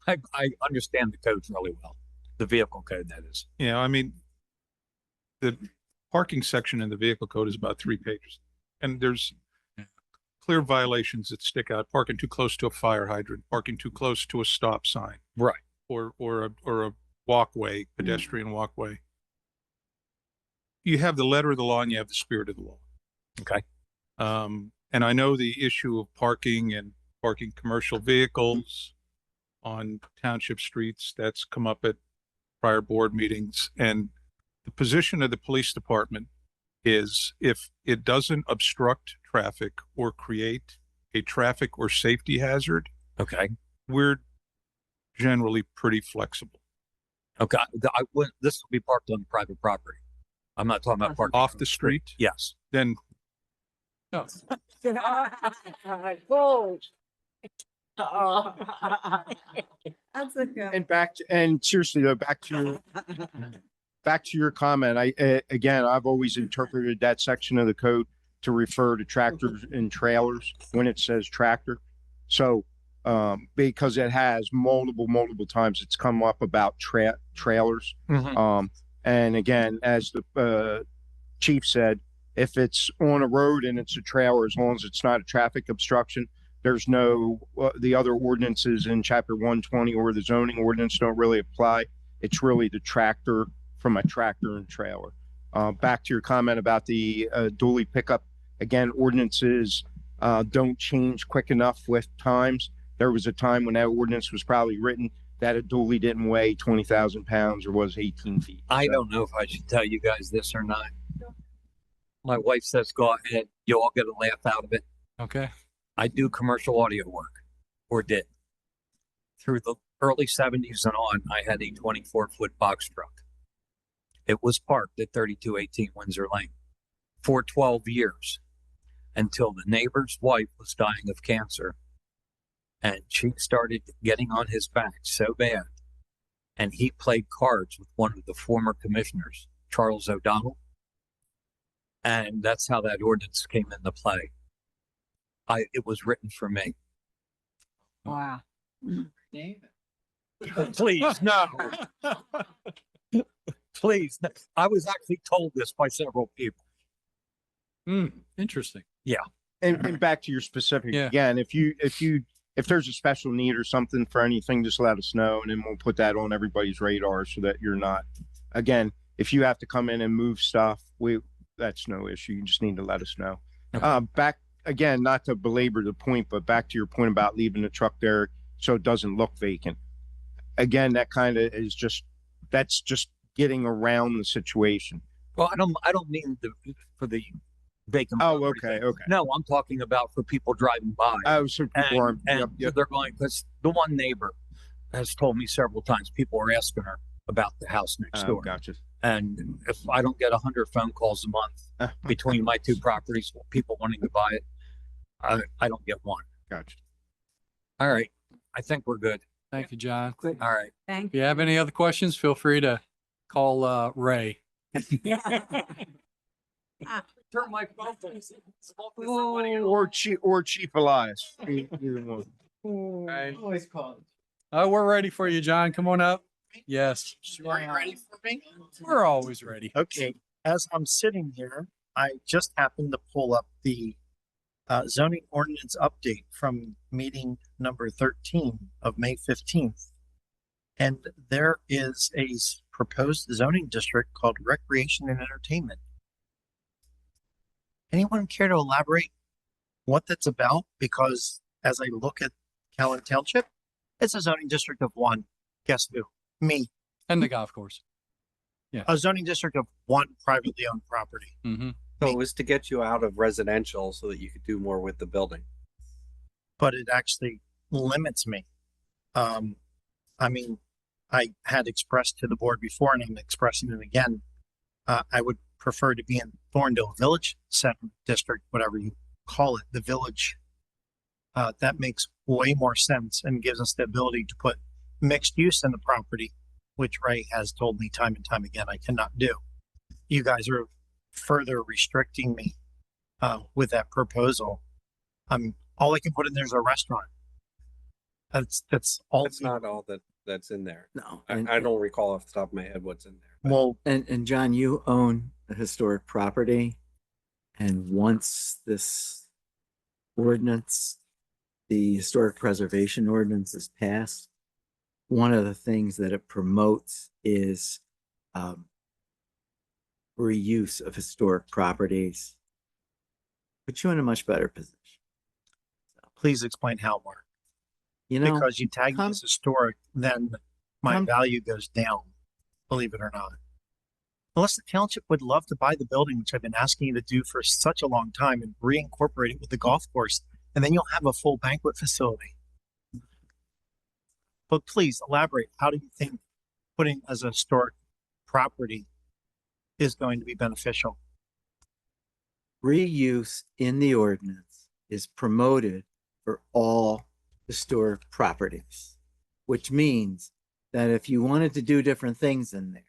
I understand the codes really well. The vehicle code, that is. Yeah, I mean, the parking section in the vehicle code is about 3 pages. And there's clear violations that stick out. Parking too close to a fire hydrant, parking too close to a stop sign. Right. Or a walkway, pedestrian walkway. You have the letter of the law and you have the spirit of the law. Okay. And I know the issue of parking and parking commercial vehicles on township streets, that's come up at prior board meetings. And the position of the police department is if it doesn't obstruct traffic or create a traffic or safety hazard, Okay. we're generally pretty flexible. Okay, I wouldn't, this will be parked on private property. I'm not talking about parking Off on the street? Yes. Then No. That's a good. And seriously though, back to your comment, again, I've always interpreted that section of the code to refer to tractors and trailers when it says tractor. So, because it has multiple times it's come up about trailers. And again, as the chief said, if it's on a road and it's a trailer, as long as it's not a traffic obstruction, there's no, the other ordinances in chapter 120 or the zoning ordinance don't really apply. It's really the tractor from a tractor and trailer. Back to your comment about the dually pickup, again, ordinances don't change quick enough with times. There was a time when that ordinance was probably written that a dually didn't weigh 20,000 pounds or was 18 feet. I So- don't know if I should tell you guys this or not. My wife says, go ahead. You all get a laugh out of it. Okay. I do commercial audio work, or did. Through the early 70s and on, I had a 24-foot box truck. It was parked at 3218 Windsor Lane for 12 years until the neighbor's wife was dying of cancer. And she started getting on his back so bad. And he played cards with one of the former commissioners, Charles O'Donnell. And that's how that ordinance came into play. It was written for me. Wow. Please, no. Please. No. I was actually told this by several people. Interesting. Yeah. And back to your specific, Yeah. again, if there's a special need or something for anything, just let us know and then we'll put that on everybody's radar so that you're not, again, if you have to come in and move stuff, that's no issue. You just need to let us know. Back again, not to belabor the point, but back to your point about leaving the truck there so it doesn't look vacant. Again, that kind of is that's just getting around the situation. Well, I don't mean for the vacant. Oh, property okay, thing. okay. No, I'm talking about for people driving by. Oh, so people are, and they're going, because the one neighbor has told me several times, people are asking her about the house next door. Gotcha. And if I don't get 100 phone calls a month between my two properties, people wanting to buy it, I don't get one. Gotcha. All right. I think we're good. Thank you, John. All right. Thank If you have any other questions, feel free to call Ray. Turn my phone Or Chief Elias. Either one. Right. Always called. Oh, we're ready for you, John. Come on up. Yes, Are you ready for me? we're always ready. Okay, as I'm sitting here, I just happened to pull up the zoning ordinance update from meeting number 13 of May 15th. And there is a proposed zoning district called Recreation and Entertainment. Anyone care to elaborate what that's about? Because as I look at Callan Township, it's a zoning district of one. Guess who? Me. And the golf course. A zoning district of one privately owned property. Mm-hmm. So it was to get you out of residential so that you could do more with the building. But it actually limits me. I mean, I had expressed to the board before, and I'm expressing it again. I would prefer to be in Thorndale Village Center District, whatever you call it, the village. That makes way more sense and gives us the ability to put mixed use in the property, which Ray has told me time and time again I cannot do. You guys are further restricting me with that proposal. All I can put in there is a restaurant. That's all. That's not all that's in there. No. I don't recall off the top of my head what's in there. Well, and John, you own a historic property, and once this ordinance, the historic preservation ordinance, is passed, one of the things that it promotes is reuse of historic properties. Put you in a much better position. please explain how, Mark. You know, Because you tag me as historic, then my come- value goes down, believe it or not. Unless the township would love to buy the building, which I've been asking you to do for such a long time, and reincorporate it with the golf course, and then you'll have a full banquet facility. But please elaborate. How do you think putting as a historic property is going to be beneficial? Reuse in the ordinance is promoted for all historic properties, which means that if you wanted to do different things in there,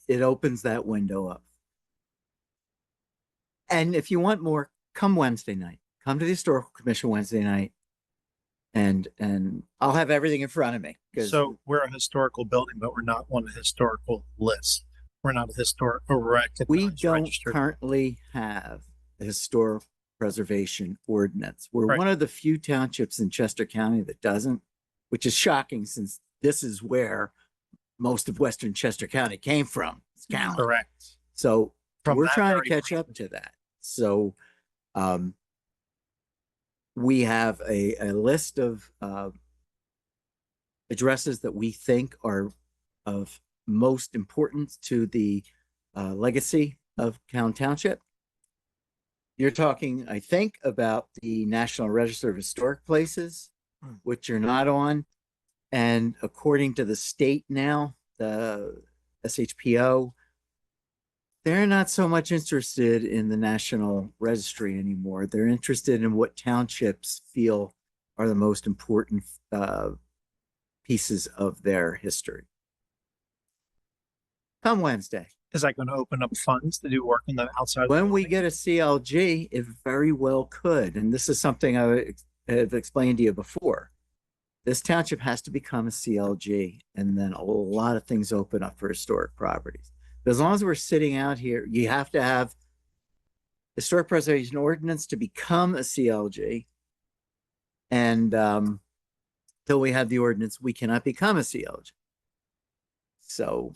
it opens that window up. And if you want more, come Wednesday night. Come to the Historical Commission Wednesday night, and I'll have everything in front of me. 'Cause So we're a historical building, but we're not on the historical list. We're not a historic or we recognized don't registered. currently have a historic preservation ordinance. We're Right. one of the few townships in Chester County that doesn't, which is shocking since this is where most of Western Chester County came from. It's Callan. Correct. So From we're that trying to very catch up to that. So we have a list of addresses that we think are of most importance to the legacy of Callan Township. You're talking, I think, about the National Register of Historic Places, which you're not on. And according to the state now, the SHPO, they're not so much interested in the National Registry anymore. They're interested in what townships feel are the most important pieces of their history. Come Wednesday. Is that going to open up funds to do work in the outside? When we get a CLG, it very well could. And this is something I have explained to you before. This township has to become a CLG, and then a lot of things open up for historic properties. But as long as we're sitting out here, you have to have historic preservation ordinance to become a CLG. And till we have the ordinance, we cannot become a CLG. So,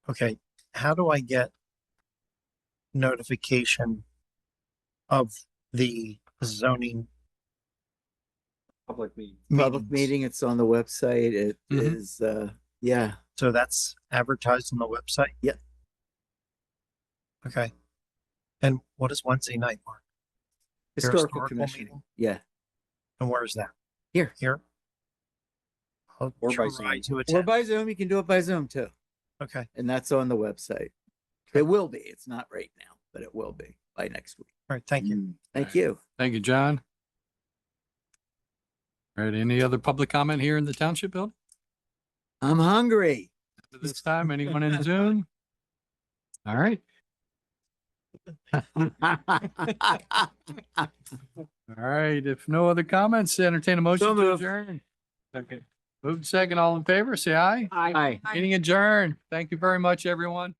Okay, how do I get notification of the zoning Public meeting. public meetings? meeting, it's on the website. It is, yeah. So that's advertised on the website? Yep. Okay. And what is Wednesday night, Mark? Your Historical Commission. meeting? Yeah. And where is that? Here. Here? I'll Or by try Zoom. to Or attend. by Zoom, you can do it by Zoom too. Okay. And that's on the website. It will be. It's not right now, but it will be by next week. All right, thank you. Thank you. Thank you, John. All right, any other public comment here in the township building? I'm hungry. At this time, anyone in Zoom? All right. All right, if no other comments, entertain a motion So to moved. adjourn. Okay. Moved second, all in favor, say aye. Aye. Meeting adjourned. Thank you very much, everyone.